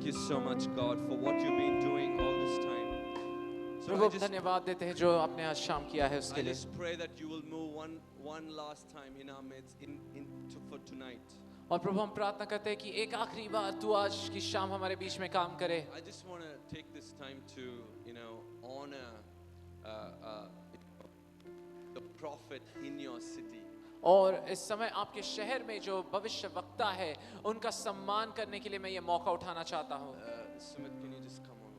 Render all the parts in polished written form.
you so much, God, for what you've been doing all this time. So प्रभु धन्यवाद देते हैं जो आपने आज शाम किया है उसके I लिए just pray that you will move one last time in our midst for tonight. और प्रभु हम प्रार्थना करते हैं कि एक आखिरी बार तू आज की शाम हमारे बीच में काम करे I just want to take this time to, honor the prophet in your city. और इस समय आपके शहर में जो भविष्य वक्ता है उनका सम्मान करने के लिए मैं ये मौका उठाना चाहता हूँ Sumit, can you just come on?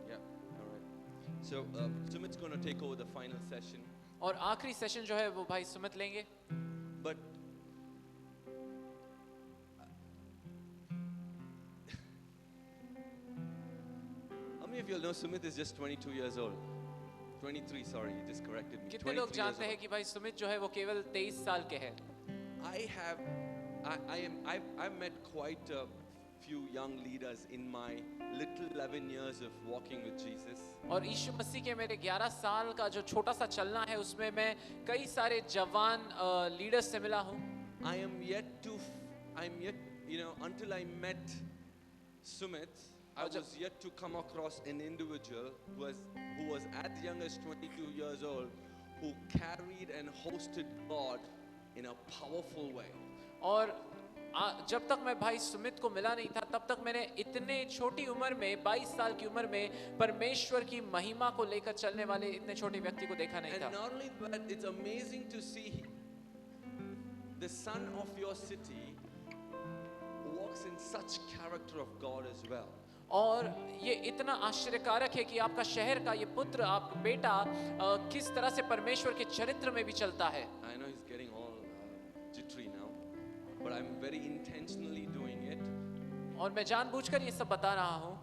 Yeah, all right. So Sumit's going to take over the final session. और आखिरी सेशन जो है वो भाई सुमित लेंगे But how many of you know Sumit is just 22 years old? 23, sorry, you just corrected me. कितने लोग 23 years जानते हैं old. कि भाई सुमित जो है वो केवल 23 साल के हैं I've met quite a few young leaders in my little 11 years of walking with Jesus. और यीशु मसीह के मेरे 11 साल का जो छोटा सा चलना है उसमें मैं कई सारे जवान लीडर्स से मिला हूँ I'm yet, until I met Sumit, I was yet to come across an individual who was as young as 22 years old, who carried and hosted God in a powerful way. और जब तक मैं भाई सुमित को मिला नहीं था तब तक मैंने इतने छोटी उम्र में 22 साल की उम्र में परमेश्वर की महिमा को लेकर चलने वाले इतने छोटे व्यक्ति को देखा नहीं And था not only that, it's amazing to see the son of your city walks in such character of God as well. और ये इतना आश्चर्यकारक है कि आपका शहर का ये पुत्र आपका बेटा किस तरह से परमेश्वर के चरित्र में भी चलता है I know he's getting all jittery now, but I'm very intentionally doing it. और मैं जानबूझकर ये सब बता रहा हूँ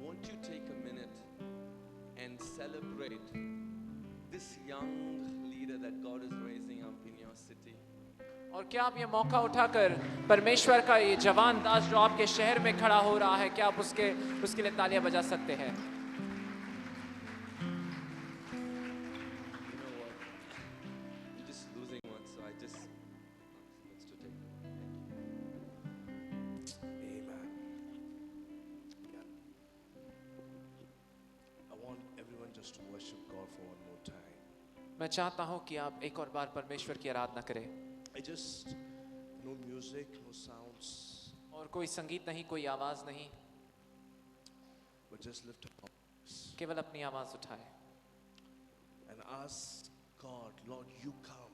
Won't you take a minute and celebrate this young leader that God is raising up in your city? और क्या आप ये मौका उठाकर परमेश्वर का ये जवान दास जो आपके शहर में खड़ा हो रहा है क्या आप उसके लिए तालियां बजा सकते हैं You know what? You're just losing one, so let's to take. Amen. Yeah. I want everyone just to worship God for one more time. मैं चाहता हूँ कि आप एक और बार परमेश्वर की आराधना करें I just, no music, no sounds, और कोई संगीत नहीं कोई आवाज नहीं but just lift up our voice केवल अपनी आवाज उठाए and ask God, Lord, you come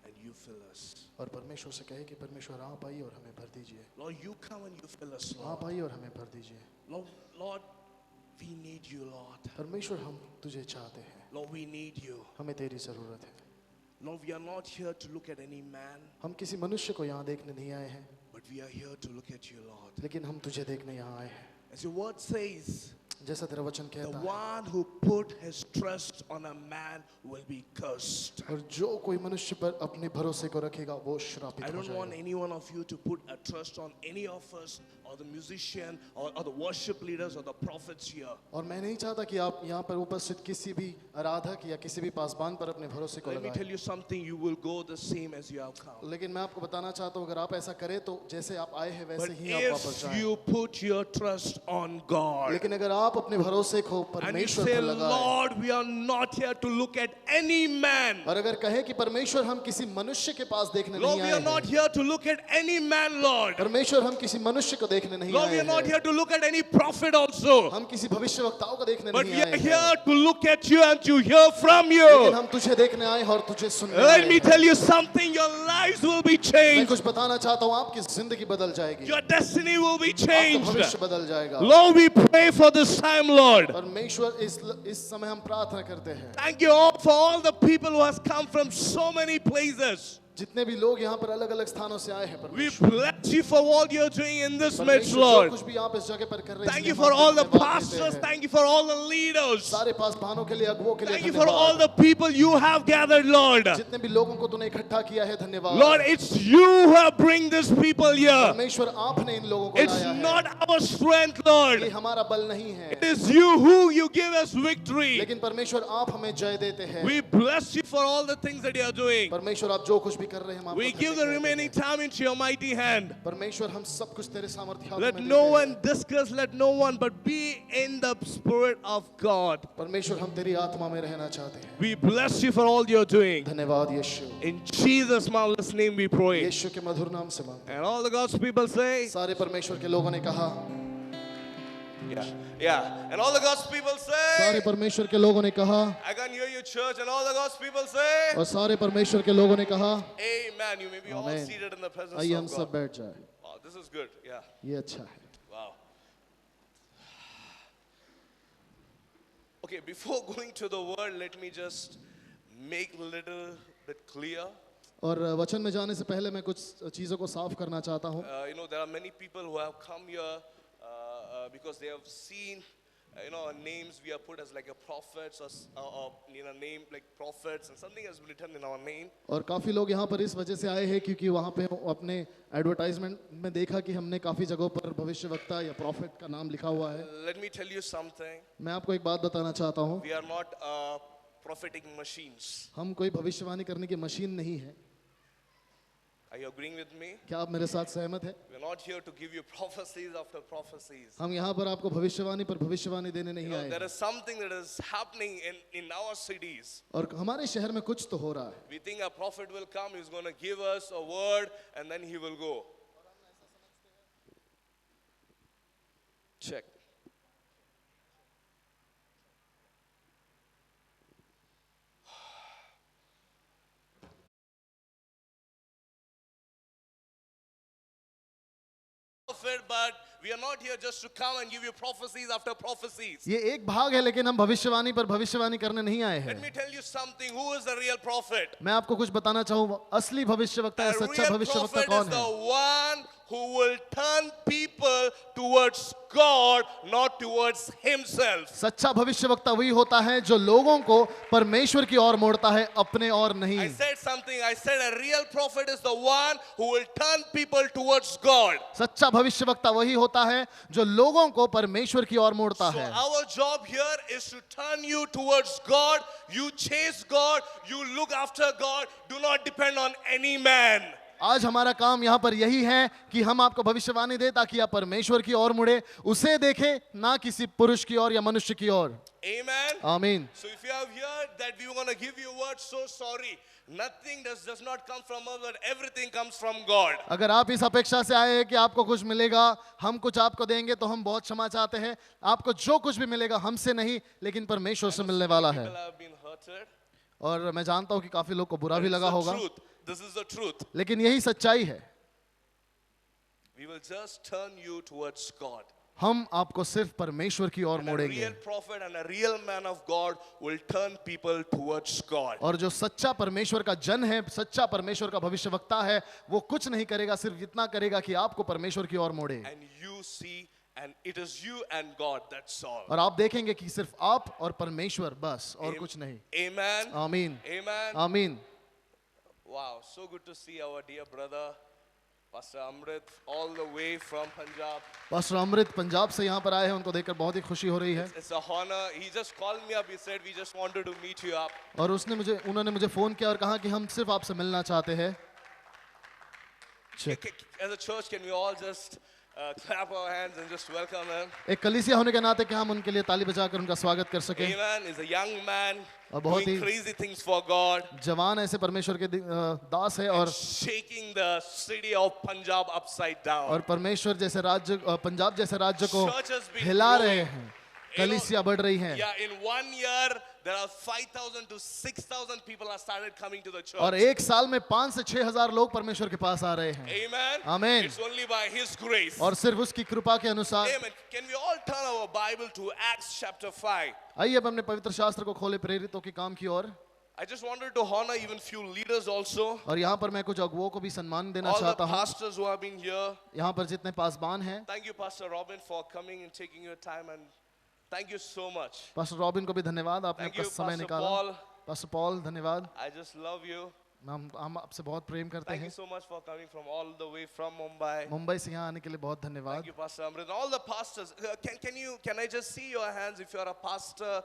and you fill us. और परमेश्वर से कहे कि परमेश्वर आप आइए और हमें भर दीजिए Lord, you come and you fill us, आप Lord. आइए और हमें भर दीजिए Lord, we need you, Lord. परमेश्वर हम तुझे चाहते हैं Lord, we need you. हमें तेरी ज़रूरत है Lord, we are not here to look at any man, हम किसी मनुष्य को यहाँ देखने नहीं आए हैं but we are here to look at you, Lord. लेकिन हम तुझे देखने यहाँ आए हैं As your word says, जैसा तेरा वचन the कहता है one who put his trust on a man will be cursed. और जो कोई मनुष्य पर अपने भरोसे को रखेगा वो श्रापित I हो don't want जाएगा any one of you to put a trust on any of us or the musician or the worship leaders or the prophets here. और मैं नहीं चाहता कि आप यहाँ पर उपस्थित किसी भी आराधक या किसी भी पासबान पर अपने भरोसे को Let me tell लगाएं you something, you will go the same as you have come. लेकिन मैं आपको बताना चाहता हूँ अगर आप ऐसा करें तो जैसे आप आए हैं But वैसे ही आप वापस if जाएं you put your trust on God लेकिन अगर आप अपने भरोसे को and you परमेश्वर say, पर लगाएं Lord, we are not here to look at any man. और अगर कहे कि परमेश्वर हम किसी मनुष्य के पास देखने Lord, नहीं we आए are not हैं here to look at any man, Lord. परमेश्वर हम किसी मनुष्य को देखने नहीं Lord, आए we are not हैं here to look at any prophet also. हम किसी भविष्यवक्ताओं को देखने But नहीं we आए are हैं here to look at you and to hear from लेकिन you. हम तुझे देखने आए हैं और तुझे सुनने Let आए me हैं tell you something, your lives will be मैं changed. कुछ बताना चाहता हूँ आपकी जिंदगी बदल जाएगी Your destiny will be आपका changed. भविष्य बदल जाएगा Lord, we pray for this time, Lord. परमेश्वर इस समय हम प्रार्थना करते हैं Thank you all for all the people who has come from so many places. जितने भी लोग यहाँ पर अलग अलग स्थानों से आए हैं We परमेश्वर bless you for what you're doing in this midst, परमेश्वर, जो Lord. कुछ भी आप इस जगह पर कर रहे हैं Thank इसलिए you हम for आपको all the धन्यवाद देते pastors. हैं। Thank you for all the leaders. सारे पासवानों के लिए अगुवों के लिए Thank you for all the धन्यवाद people you have gathered, Lord. जितने भी लोगों को तूने इकट्ठा किया है धन्यवाद Lord, it's you who have bring these people here. परमेश्वर आपने इन लोगों को It's लाया है not our strength, ये Lord. हमारा बल नहीं है It is you who you give us victory. लेकिन परमेश्वर आप हमें जय देते हैं We bless you for all the things that you are doing. परमेश्वर आप जो कुछ भी कर रहे हैं हम आप We पर give करने the के remaining लिए time into your mighty hand. परमेश्वर हम सब कुछ तेरे सामर्थ्य हाथ Let में no देते one हैं। discuss, let no one but be in the Spirit of God. परमेश्वर हम तेरी आत्मा में रहना चाहते हैं। We bless you for all you're doing. धन्यवाद यीशु। In Jesus' marvelous name we pray. यीशु के मधुर नाम से मांगते And all the God's people say, हैं। सारे परमेश्वर के लोगों ने कहा, yeah. And all the God's people सारे say, परमेश्वर के लोगों ने कहा, I can hear you, church. And all the God's people say, और सारे परमेश्वर के लोगों ने कहा, Amen. You may be all Amen। seated in the presence आइए हम of सब God. बैठ जाए। Wow, this is good. Yeah. ये अच्छा है। Wow. Okay, before going to the word, let me just make a little bit clear. और वचन में जाने से पहले मैं कुछ चीज़ों को साफ करना चाहता हूँ। There are many people who have come here because they have seen, our names we are put as like a prophets or name like prophets, and something has been written in our name. और काफ़ी लोग यहाँ पर इस वजह से आए हैं क्योंकि वहाँ पे अपने एडवर्टाइजमेंट में देखा कि हमने काफ़ी जगहों पर भविष्यवक्ता या प्रॉफिट का नाम लिखा हुआ है। Let me tell you something. मैं आपको एक बात बताना चाहता हूँ, We are not prophetic machines. हम कोई भविष्यवाणी करने की मशीन नहीं है। Are you agreeing with me? क्या आप मेरे साथ सहमत हैं? We are not here to give you prophecies after prophecies. हम यहाँ पर आपको भविष्यवाणी पर भविष्यवाणी देने नहीं आए There हैं। is something that is happening in our cities. और हमारे शहर में कुछ तो हो रहा है। We think a prophet will come, he's going to give us a word, and then he will go. Check. But we are not here just to come and give you prophecies after prophecies. ये एक भाग है, लेकिन हम भविष्यवाणी पर भविष्यवाणी करने नहीं आए Let हैं। me tell you something. Who is the real prophet? मैं आपको कुछ बताना चाहूँ, असली भविष्यवक्ता या The सच्चा real भविष्यवक्ता prophet is कौन the है? one who will turn people towards God, not towards himself. सच्चा भविष्यवक्ता वही होता है जो लोगों को परमेश्वर की ओर मोड़ता है, अपने और नहीं। I said something. I said a real prophet is the one who will turn people towards God. सच्चा भविष्यवक्ता वही होता है जो लोगों को परमेश्वर की ओर मोड़ता So है। our job here is to turn you towards God. You chase God. You look after God. Do not depend on any man. आज हमारा काम यहाँ पर यही है कि हम आपको भविष्यवाणी दे ताकि आप परमेश्वर की ओर मुड़े, उसे देखें, ना किसी पुरुष की ओर या मनुष्य की ओर। Amen. आमीन। So if you have heard that we were going to give you a word, so sorry. Nothing does not come from us, but everything comes from God. अगर आप इस अपेक्षा से आए हैं कि आपको कुछ मिलेगा, हम कुछ आपको देंगे, तो हम बहुत क्षमा चाहते हैं। आपको जो कुछ भी मिलेगा हमसे नहीं, लेकिन परमेश्वर से मिलने वाला है। People have been hurted. और मैं जानता हूँ कि काफी लोग को बुरा भी This is लगा the होगा, truth. This is the truth. लेकिन यही सच्चाई है। We will just turn you towards God. हम आपको सिर्फ परमेश्वर की ओर And a मोड़ेंगे, real prophet and a real man of God will turn people towards God. और जो सच्चा परमेश्वर का जन है, सच्चा परमेश्वर का भविष्यवक्ता है, वो कुछ नहीं करेगा, सिर्फ इतना करेगा कि आपको परमेश्वर की ओर मोड़े। And you see, and it is you and God, that's all. और आप देखेंगे कि सिर्फ आप और परमेश्वर, बस, और कुछ नहीं। Amen. आमीन, Amen. आमीन। Wow, so good to see our dear brother, Pastor Amrit, all the way from Punjab. Pastor Amrit Punjab से यहाँ पर आए हैं, उनको देखकर बहुत ही खुशी हो रही है। It's a honor. He just called me up. He said, we just wanted to meet you up. और उन्होंने मुझे फोन किया और कहा कि हम सिर्फ आपसे मिलना चाहते हैं। As a church, can we all just clap our hands and just welcome him? एक कलीसिया होने के नाते क्या हम उनके लिए ताली बजाकर उनका स्वागत कर सकें? Amen. He's a young man और बहुत doing he crazy things for God, जवान ऐसे परमेश्वर के दास है और shaking the city of Punjab upside down. और परमेश्वर जैसे राज्य, पंजाब जैसे राज्य को Church has been हिला growing. रहे हैं। कलीसिया बढ़ रही हैं। Yeah, in 1 year, there are 5,000 to 6,000 people have started coming to the church. और एक साल में 5 से 6 हजार लोग परमेश्वर के पास आ रहे हैं। Amen. Amen. It's only by His grace. और सिर्फ उसकी कृपा के अनुसार। Amen. Can we all turn our Bible to Acts chapter 5? आइए अब अपने पवित्र शास्त्र को खोले प्रेरितों के काम की ओर। I just wanted to honor even few leaders also. और यहाँ पर मैं कुछ अगुओं को भी सम्मान देना All the चाहता हूँ। pastors who have been here. यहाँ पर जितने पासबान हैं, Thank you, Pastor Robin, for coming and taking your time, and thank you so much. Pastor robin को भी धन्यवाद, आपने Thank you, अपना समय Pastor निकाला। Paul. पास्टर पॉल धन्यवाद, I just love you. हम आपसे बहुत प्रेम करते Thank you हैं। so much for coming from all the way from Mumbai. Mumbai से यहाँ आने के लिए बहुत Thank धन्यवाद। you, Pastor Amrit. All the pastors. Can I just see your hands if you are a pastor?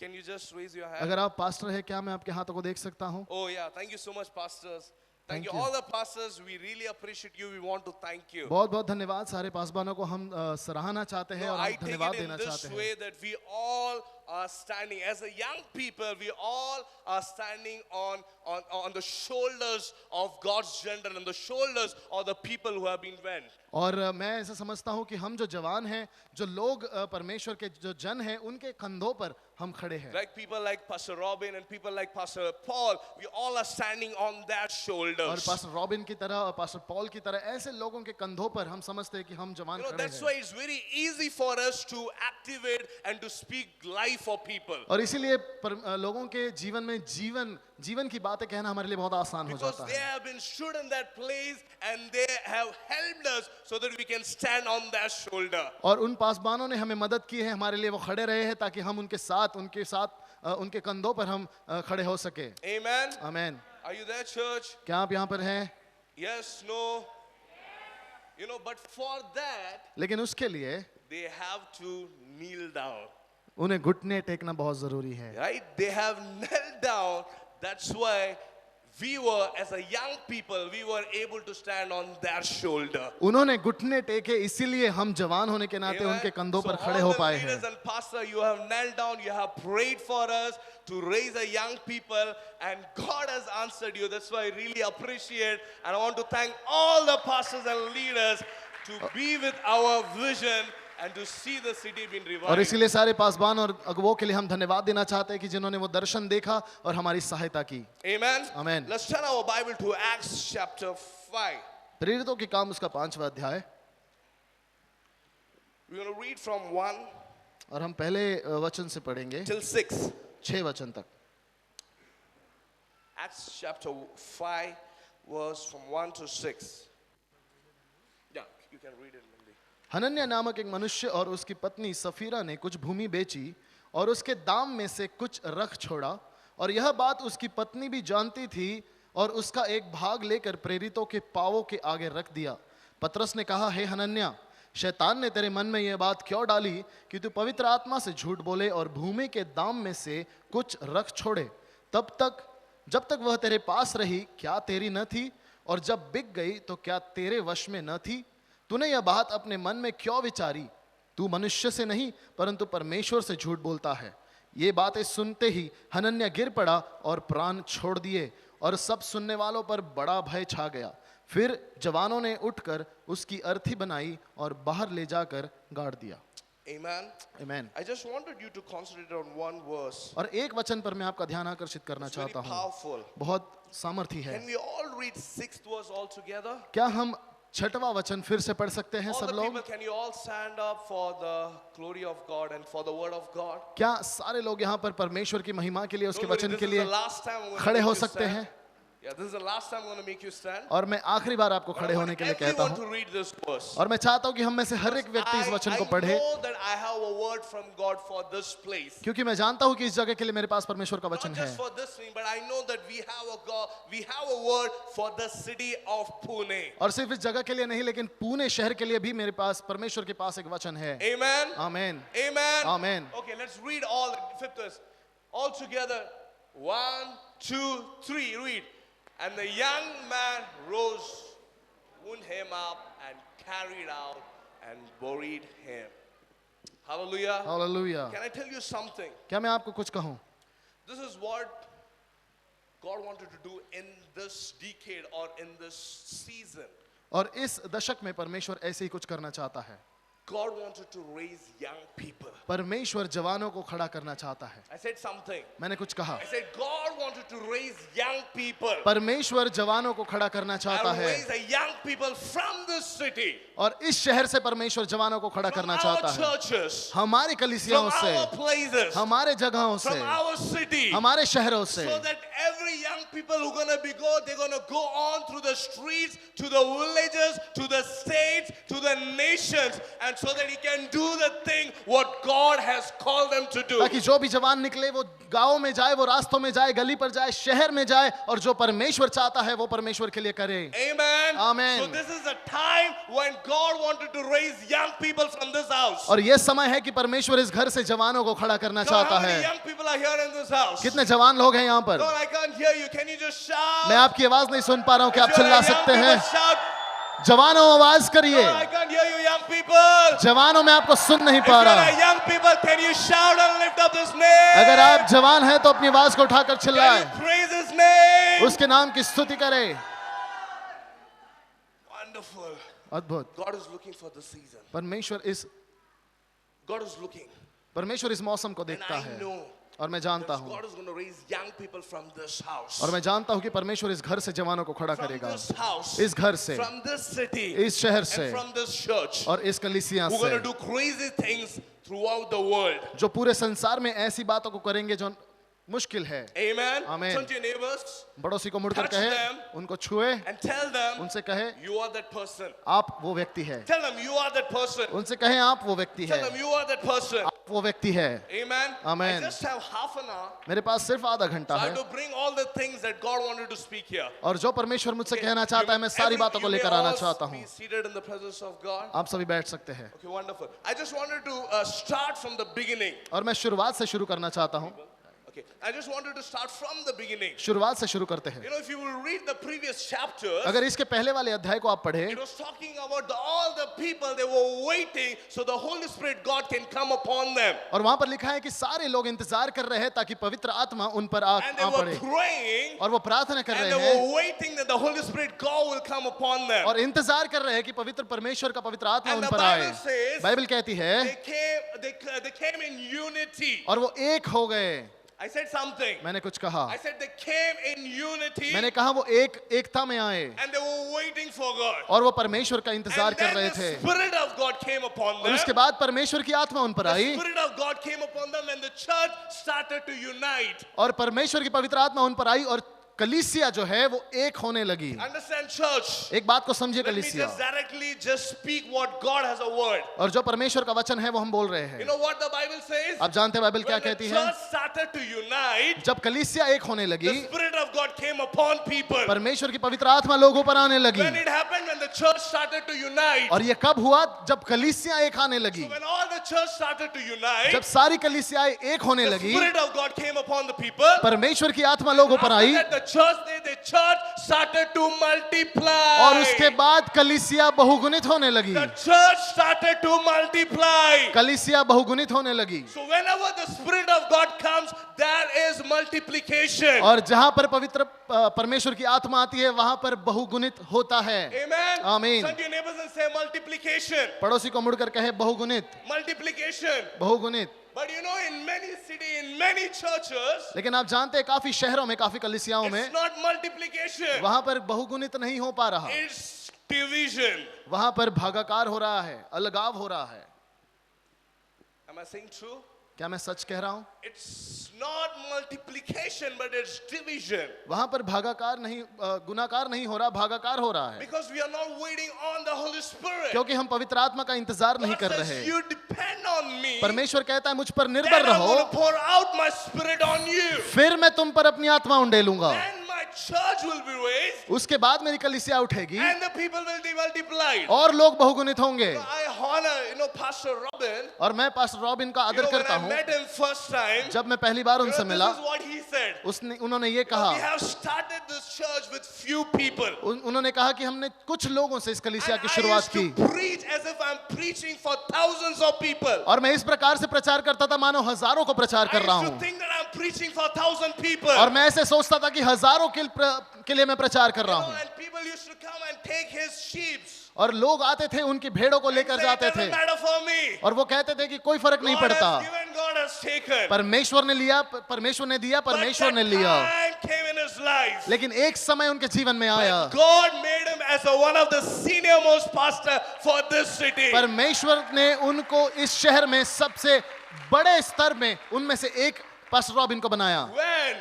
Can you just raise your hand? अगर आप pastor हैं क्या मैं आपके हाथों को देख सकता हूँ? Oh yeah, thank you so much, pastors. Thank you. you. All the pastors, we really appreciate you. We want to thank you. बहुत बहुत धन्यवाद सारे पासबानों को हम सराहना चाहते हैं No, और I हम take धन्यवाद it in देना this चाहते हैं way that we all are standing as a young people. We all are standing on the shoulders of God's children and the shoulders of the people who have been went. और मैं ऐसा समझता हूँ कि हम जो जवान हैं जो लोग परमेश्वर के जो जन हैं उनके कंधों पर हम खड़े हैं Like people like Pastor Robin and people like Pastor Paul, we all are standing on their और shoulders. पास्टर रॉबिन की तरह और पास्टर पॉल की तरह ऐसे लोगों के कंधों पर हम समझते हैं कि हम जवान You know, खड़े that's हैं why it's very easy for us to activate and to speak life for people. और इसीलिए लोगों के जीवन में जीवन की बातें कहना हमारे लिए बहुत आसान हो Because जाता they है have been stood in that place and they have helped us so that we can stand on their shoulder. और उन पासबानों ने हमें मदद की है हमारे लिए वो खड़े रहे हैं ताकि हम उनके साथ उनके कंधों पर हम खड़े हो सके Amen. आमीन Are you there, church? क्या आप यहाँ पर हैं Yes, no. You know, but for that, लेकिन उसके लिए they have to kneel down. उन्हें घुटने टेकना बहुत जरूरी है Right? They have knelt down. That's why we were, as a young people, we were able to stand on their shoulder. उन्होंने घुटने टेके इसीलिए हम जवान होने के नाते Amen. उनके कंधों So पर खड़े all हो the पाए leaders हैं and pastor, you have knelt down, you have prayed for us to raise a young people, and God has answered you. That's why I really appreciate, and I want to thank all the pastors and leaders to be with our vision and to see the city being और revived. इसीलिए सारे पासबान और अगुवों के लिए हम धन्यवाद देना चाहते हैं कि जिन्होंने वो दर्शन देखा और हमारी सहायता की Amen. Amen. Let's turn our Bible to Acts chapter 5. प्रेरितों के काम उसका 5वां अध्याय We're going to read from 1 और हम पहले वचन से पढ़ेंगे till 6. 6 वचन तक Acts chapter 5, verse from 1 to 6. Yeah, you can read it. Mandy. Hananya नामक एक मनुष्य और उसकी पत्नी सफीरा ने कुछ भूमि बेची और उसके दाम में से कुछ रख छोड़ा और यह बात उसकी पत्नी भी जानती थी और उसका एक भाग लेकर प्रेरितों के पांवों के आगे रख दिया पतरस ने कहा हे हनन्या शैतान ने तेरे मन में यह बात क्यों डाली कि तू पवित्र आत्मा से झूठ बोले और भूमि के दाम में से कुछ रख छोड़े जब तक वह तेरे पास रही क्या तेरी न थी और जब बिक गई तो क्या तेरे वश में न थी तूने यह बात अपने मन में क्यों विचारी तू मनुष्य से नहीं परंतु परमेश्वर से झूठ बोलता है ये बातें सुनते ही हनन्या गिर पड़ा और प्राण छोड़ दिए और सब सुनने वालों पर बड़ा भय छा गया फिर जवानों ने उठकर उसकी अर्थी बनाई और बाहर ले जाकर गाड़ दिया Amen. आमीन I just wanted you to concentrate on one verse. और एक वचन पर मैं आपका ध्यान आकर्षित करना It's very चाहता हूँ powerful. बहुत सामर्थी है Can we all read 6th verse all together? क्या हम 6वां वचन फिर से पढ़ सकते हैं All सब the लोग people, can you all stand up for the glory of God and for the word of God? क्या सारे लोग यहाँ पर परमेश्वर की महिमा के लिए उसके Don't worry, वचन this के is लिए the last time I'm going to खड़े make हो you सकते stand. हैं Yeah, this is the last time I'm going to make you stand. और मैं आखिरी बार आपको But I खड़े want होने के लिए कहता everyone हूँ to read this verse. और मैं चाहता हूँ कि हम में से हर एक व्यक्ति इस वचन को I पढ़े know that I have a word from God for this place. क्योंकि मैं जानता हूँ कि इस जगह के लिए मेरे पास परमेश्वर का Not वचन just है for this thing, but I know that we have a God, we have a word for the city of Pune. और सिर्फ इस जगह के लिए नहीं लेकिन पुणे शहर के लिए भी मेरे पास परमेश्वर के पास एक वचन है Amen. आमीन Amen. Amen. Okay, let's read all the fifth verse. All together. 1, 2, 3. Read. And the young man rose, wound him up, and carried out and buried him. Hallelujah. Hallelujah Can I tell you something? क्या मैं आपको कुछ कहूँ This is what God wanted to do in this decade or in this season. और इस दशक में परमेश्वर ऐसे ही कुछ करना चाहता है God wanted to raise young people. परमेश्वर जवानों को खड़ा करना चाहता है I said something. मैंने कुछ कहा I said God wanted to raise young people. परमेश्वर जवानों को खड़ा करना चाहता And है raise the young people from this city. और इस शहर से परमेश्वर जवानों को खड़ा From करना our चाहता है churches. हमारी From कलीसियाओं से our places. हमारे जगहों से From our city. हमारे शहरों से So that every young people who gonna be they're gonna go on through the streets, to the villages, to the states, to the nations, and and so that he can do the thing what God has called them to do. ताकि जो भी जवान निकले वो गांव में जाए, वो रास्तों में जाए, गली पर जाए, शहर में जाए, और जो परमेश्वर चाहता है वो परमेश्वर के लिए करे। Amen. Amen. So this is a time when God wanted to raise young people from this house. और ये समय है कि परमेश्वर इस घर से जवानों को खड़ा करना Come on, चाहता how many है। young people are here in this house? कितने जवान लोग हैं यहाँ पर? Lord, I can't hear you. Can you just shout? मैं आपकी आवाज नहीं सुन पा रहा हूँ कि आप If you're चिल्ला a young सकते people, हैं? shout. जवानों आवाज करिए। Lord, I can't hear you, young people. जवानों मैं आपको सुन नहीं If पा you're रहा। a young people, can you shout and lift up His name? अगर आप जवान हैं तो अपनी आवाज को उठाकर Can चिल्लाएं, you praise His name? उसके नाम की स्तुति करें। Wonderful. अद्भुत। God is looking for the season. God is looking. परमेश्वर इस मौसम को And देखता I है, know और मैं जानता that हूँ, God is going to raise young people from this house. और मैं जानता हूँ कि परमेश्वर इस घर से जवानों को खड़ा From करेगा, this house. इस घर से, From this city. इस शहर से, And from this church. और इस कलीसिया We're से, going to do crazy things throughout the world. जो पूरे संसार में ऐसी बातों को करेंगे जो मुश्किल है। Amen. Amen. Turn to your neighbors पड़ोसी को मुड़कर Touch कहे, them. उनको छुए, and tell them उनसे कहे you are that person. आप वो व्यक्ति है, Tell them you are that person. उनसे कहे आप वो व्यक्ति Tell है, them you are that person. आप वो व्यक्ति है। Amen. Amen. I just have half an hour. मेरे पास सिर्फ आधा So घंटा I है, have to bring all the things that God wanted to speak here. और जो परमेश्वर मुझसे कहना चाहता है मैं सारी बातों को You may लेकर आना all चाहता हूँ। be seated in the presence of God. आप सभी बैठ सकते हैं, Okay, wonderful. I just wanted to start from the beginning. और मैं शुरुआत से शुरू करना चाहता हूँ। Okay, I just wanted to start from the beginning. शुरुआत से शुरू करते हैं। You know, if you will read the previous chapters, अगर इसके पहले वाले अध्याय को आप पढ़ें, it was talking about all the people they were waiting so the Holy Spirit God can come upon them. और वहां पर लिखा है कि सारे लोग इंतजार कर रहे हैं ताकि पवित्र आत्मा उन पर And they आ were पड़े, praying और वो प्रार्थना कर and रहे they हैं, were waiting that the Holy Spirit God will come upon them. और इंतजार कर रहे हैं कि पवित्र परमेश्वर का पवित्र आत्मा And उन the पर आए। Bible says बाइबल कहती है, they came in unity. और वो एक हो गए। I said something. मैंने कुछ कहा, I said they came in unity मैंने कहा वो एकता में आए, and they were waiting for God. और वो परमेश्वर का इंतजार And कर then रहे the थे, Spirit of God came upon और them. उसके बाद परमेश्वर की आत्मा उन पर The I, Spirit of God came upon them and the church started to unite. और परमेश्वर की पवित्र आत्मा उन पर आई, और कलीसिया जो है वो एक होने लगी। Understand, church? एक बात को समझिए Let me कलीसिया, just directly just speak what God has a word. और जो परमेश्वर का वचन है वो हम बोल रहे You हैं। know what the Bible says? आप जानते हैं बाइबल क्या When the कहती है? church started to unite, जब कलीसिया एक होने the लगी, Spirit of God came upon people. परमेश्वर की पवित्र आत्मा लोगों पर आने लगी। When it happened, when the church started to unite, और ये कब हुआ? जब कलीसिया एक आने लगी, when all the church started to unite, जब सारी कलीसियाएं एक होने the लगी, Spirit of God came upon the people. परमेश्वर की आत्मा लोगों पर After I, that, the church started to multiply. और उसके बाद कलीसिया बहुगुणित होने लगी। The church started to multiply. कलीसिया बहुगुणित होने लगी, So whenever the Spirit of God comes, there is multiplication. और जहां पर पवित्र परमेश्वर की आत्मा आती है वहां पर बहुगुणित होता है। Amen. Amen. Turn to your neighbors and say multiplication. पड़ोसी को मुड़कर कहे बहुगुणित, Multiplication. बहुगुणित। But you know, in many cities, in many churches, लेकिन आप जानते हैं काफी शहरों में, काफी कलीसियाओं में it's not multiplication. वहां पर बहुगुणित नहीं हो पा रहा, It's division. वहां पर भागाकार हो रहा है, अलगाव हो रहा है। Am I saying true? क्या मैं सच कह रहा हूं? It's not multiplication, but it's division. वहां पर भागाकार नहीं, गुणाकार नहीं हो रहा, भागाकार हो रहा है, Because we are not waiting on the Holy Spirit. क्योंकि हम पवित्र आत्मा का इंतजार नहीं God कर says, रहे। you depend on me, परमेश्वर कहता है मुझ पर then निर्भर I'm रहो, going to pour out my Spirit on you. फिर मैं तुम पर अपनी आत्मा उंडेलूंगा। Then my church will be raised, उसके बाद मेरी कलीसिया उठेगी and the people will be multiplied. और लोग बहुगुणित होंगे। I honor, Pastor Robin. और मैं पास्टर रॉबिन का आदर When करता I हूँ। met him first time, जब मैं पहली बार उनसे this मिला, is what he said. उन्होंने ये We कहा, have started this church with few people. उन्होंने कहा कि हमने कुछ लोगों से इस कलीसिया And की I शुरुआत used की, to preach as if I'm preaching for thousands of people. और मैं इस प्रकार से प्रचार करता था मानो हजारों को प्रचार कर रहा I used हूँ, to think that I'm preaching for 1,000 people. और मैं ऐसे सोचता था कि हजारों के लिए मैं प्रचार कर रहा हूँ। And people used to come and take his sheep. और लोग आते थे उनकी भेड़ों को लेकर Say, जाते it थे, doesn't matter for me. और वो कहते थे कि कोई फर्क नहीं God पड़ता, has given, God has taken. परमेश्वर ने लिया, परमेश्वर ने दिया, But परमेश्वर ने that लिया। time came in his life. लेकिन एक समय उनके जीवन में आया, God made him as one of the senior most pastor for this city. परमेश्वर ने उनको इस शहर में सबसे बड़े स्तर में उनमें से एक पास्टर रॉबिन को बनाया। When?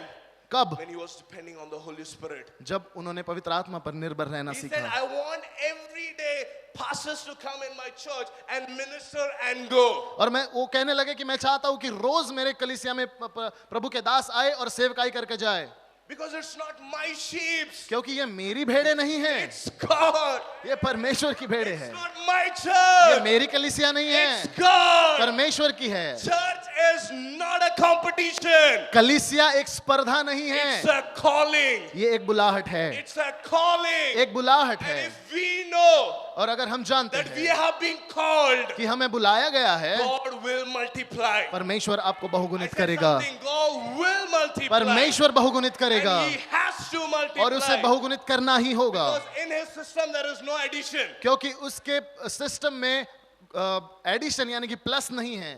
कब? When he was depending on the Holy Spirit. जब उन्होंने पवित्र आत्मा पर निर्भर रहना He said, सीखा। I want everyday pastors to come in my church and minister and go. और मैं वो कहने लगे कि मैं चाहता हूं कि रोज मेरे कलीसिया में प्रभु के दास आए और सेवकाई करके जाए, Because it's not my sheep. क्योंकि ये मेरी भेड़े नहीं है, It's God. ये परमेश्वर की भेड़े It's है। not my ये church. मेरी कलीसिया नहीं है, It's God. परमेश्वर की है। Church is not a competition. कलीसिया एक स्पर्धा नहीं है, It's a calling. ये एक बुलाहट है, It's a calling. एक बुलाहट And है। if we know और अगर हम जानते that we हैं have been called, कि हमें बुलाया गया है, God will multiply. परमेश्वर आपको I बहुगुणित said करेगा, something, God will multiply. परमेश्वर बहुगुणित करेगा And He has to multiply. और उसे बहुगुणित करना ही होगा, Because in His system there is no addition. क्योंकि उसके सिस्टम में एडिशन यानी कि प्लस नहीं है,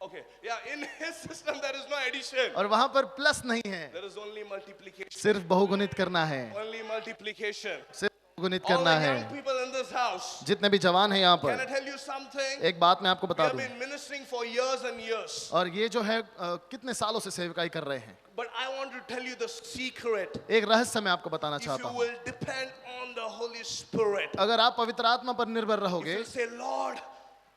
Okay, yeah, in His system there is no addition. और वहां पर प्लस नहीं है, There is only multiplication. सिर्फ बहुगुणित करना है, Only multiplication. सिर्फ बहुगुणित All करना the है। young people in this house, जितने भी जवान हैं यहाँ can I पर, tell you something? एक बात मैं आपको We बता have दूं, been ministering for years and years. और ये जो है कितने सालों से सेवकाई कर रहे हैं, But I want to tell you the secret. एक रहस्य मैं आपको बताना If चाहता you हूँ। will depend on the Holy Spirit, अगर आप पवित्र आत्मा पर निर्भर if रहोगे, you say, Lord,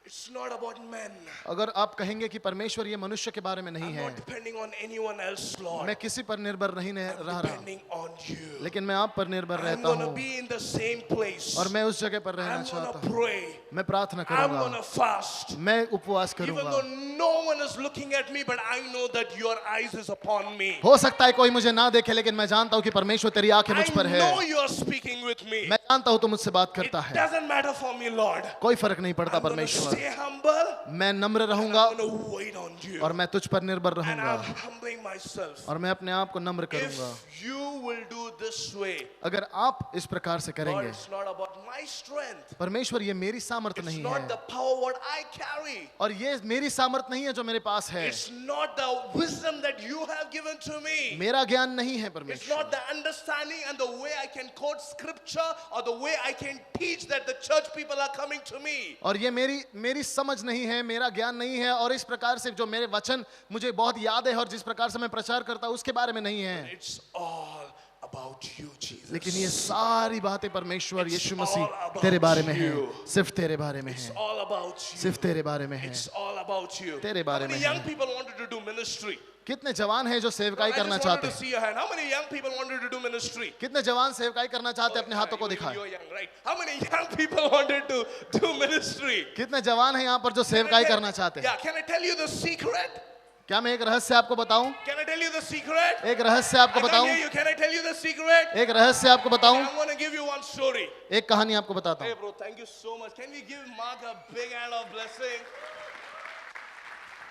it's not about men. अगर आप कहेंगे कि परमेश्वर ये मनुष्य के बारे में नहीं I'm है, not depending on anyone else, Lord. मैं किसी पर निर्भर नहीं रह I'm रहा, depending on you. लेकिन मैं आप पर निर्भर I'm रहता going to हूँ be in the same place. और मैं उस जगह पर रहना I'm चाहता going to हूँ। pray. मैं प्रार्थना I'm going करूंगा, to fast. मैं उपवास Even करूंगा। though no one is looking at me, but I know that your eyes is upon me. हो सकता है कोई मुझे ना देखे, लेकिन मैं जानता हूँ कि परमेश्वर तेरी आंखें मुझ पर I है। know you are speaking with me. मैं जानता हूँ तू मुझसे बात It करता है, doesn't matter for me, Lord. कोई फर्क नहीं पड़ता I'm going to परमेश्वर। stay humble. मैं नम्र रहूंगा I'm going to wait on you. और मैं तुझ पर निर्भर And रहूंगा I'm humbling myself. और मैं अपने आप को नम्र करूंगा। If you will do this way, अगर आप इस प्रकार से Lord, करेंगे, it's not about my strength. परमेश्वर ये मेरी सामर्थ It's नहीं not the है power what I carry. और ये मेरी सामर्थ नहीं है जो मेरे पास है, It's not the wisdom that you have given to me. मेरा ज्ञान नहीं है It's परमेश्वर, not the understanding and the way I can quote scripture or the way I can teach that the church people are coming to me. और ये मेरी समझ नहीं है, मेरा ज्ञान नहीं है, और इस प्रकार से जो मेरे वचन मुझे बहुत याद है और जिस प्रकार से मैं प्रचार करता हूँ उसके बारे में नहीं है, It's all about you, Jesus. लेकिन ये सारी बातें परमेश्वर It's Yeshu all Masih about तेरे बारे में है, you. सिर्फ तेरे बारे में It's है, all about you. सिर्फ तेरे बारे में है। It's all about you. तेरे How बारे many में young है। people wanted to do ministry? कितने जवान हैं जो सेवकाई I करना just wanted चाहते to हैं? see your hand. How many young people wanted to do ministry? कितने जवान सेवकाई करना चाहते हैं? अपने हाथों को You- दिखाएं। You're young, right? How many young people wanted to do ministry? कितने जवान हैं यहाँ पर जो सेवकाई करना चाहते हैं? Yeah, can I tell you the secret? क्या मैं एक रहस्य आपको बताऊं? Can I tell you the secret? एक रहस्य आपको I can't बताऊं? hear you. Can I tell you the secret? एक रहस्य आपको बताऊं? I'm going to give you one story. एक कहानी आपको बताता Hey हूं। bro, thank you so much. Can we give Mark a big hand of blessing?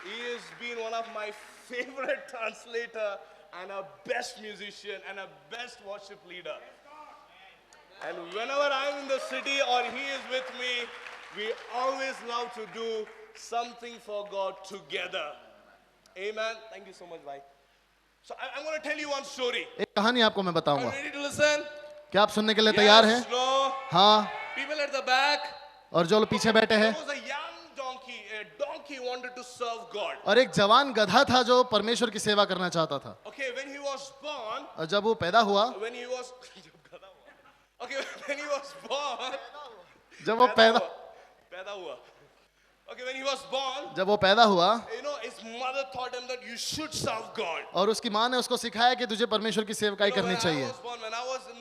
He has been one of my favorite translator and a best musician and a best worship leader. And whenever I'm in the city or he is with me, we always love to do something for God together. Amen. Thank you so much, bhai. So I'm going to tell you one story. एक कहानी आपको मैं Are बताऊंगा, you ready to listen? क्या आप सुनने के लिए तैयार हैं? Yes, no. हाँ, People at the back. और जो लोग पीछे बैठे There हैं, was a young donkey. A donkey wanted to serve God. और एक जवान गधा था जो परमेश्वर की सेवा करना चाहता था। Okay, when he was born, और जब वो पैदा हुआ, okay, when he was born, जब वो पैदा पैदा हुआ. Okay, when he was born, जब वो पैदा हुआ, you know, his mother taught him that you should serve God. और उसकी माँ ने उसको सिखाया कि तुझे परमेश्वर की सेवकाई You know, करनी चाहिए। when I was in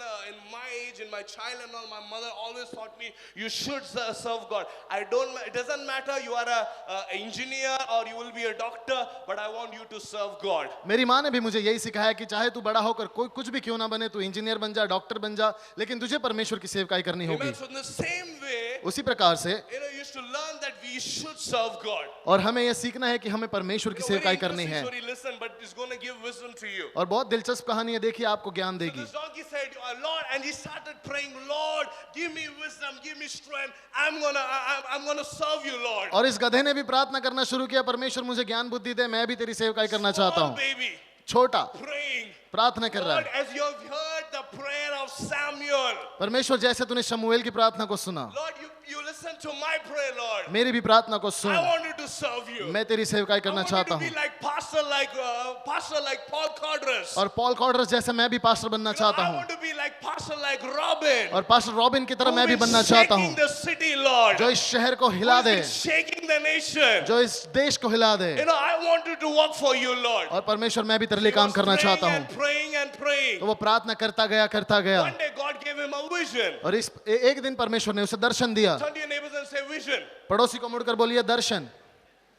my age, in my child and all, my mother always taught me you should serve God. It doesn't matter you are a engineer or you will be a doctor, but I want you to serve God. मेरी माँ ने भी मुझे यही सिखाया कि चाहे तू बड़ा होकर कोई कुछ भी क्यों ना बने, तू इंजीनियर बन जा, डॉक्टर बन जा, लेकिन तुझे परमेश्वर की सेवकाई करनी होगी। Amen. So in the same way, उसी प्रकार से you used to learn that we should serve God. और हमें यह सीखना है कि हमें परमेश्वर की Very सेवकाई करनी interesting है। story, listen, but it's going to give wisdom to you. और बहुत दिलचस्प कहानी है, देखिए आपको ज्ञान So देगी। this donkey said, Lord, and he started praying, Lord, give me wisdom, give me strength. I'm gonna serve you, Lord. और इस गधे ने भी प्रार्थना करना शुरू किया, परमेश्वर मुझे ज्ञान बुद्धि दे, मैं भी तेरी सेवकाई करना चाहता Small हूँ। baby छोटा praying. प्रार्थना कर रहा Lord, है। as you have heard the prayer of Samuel, परमेश्वर जैसे तूने शमूएल की प्रार्थना को सुना, Lord, you listen to my prayer, Lord. मेरी भी प्रार्थना को I soon, wanted to serve you. मैं तेरी सेवकाई I करना wanted चाहता to be हूँ। like Pastor pastor like Paul Codras. और पॉल कॉडरस जैसे मैं भी पास्टर बनना चाहता I हूँ, want to be like pastor like Robin. और पास्टर रॉबिन की तरह मैं भी Who's been बनना चाहता shaking हूँ, the city, Lord. जो इस शहर को हिला Who's they, been shaking the nation. जो इस देश को हिला दे। You know, I wanted to work for you, Lord. और परमेश्वर मैं भी तेरे लिए He काम was करना praying चाहता हूँ। and praying and praying. तो वो प्रार्थना करता गया One day God gave him a vision. और एक दिन परमेश्वर ने उसे दर्शन दिया। Turn to your neighbors and say vision. पड़ोसी को मुड़कर बोलिए दर्शन।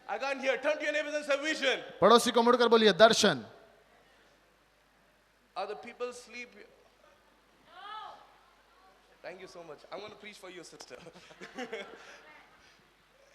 I can't hear. Turn to your neighbors and say vision. पड़ोसी को मुड़कर बोलिए दर्शन। Are the people asleep? Thank you so much. I'm going to preach for you, sister.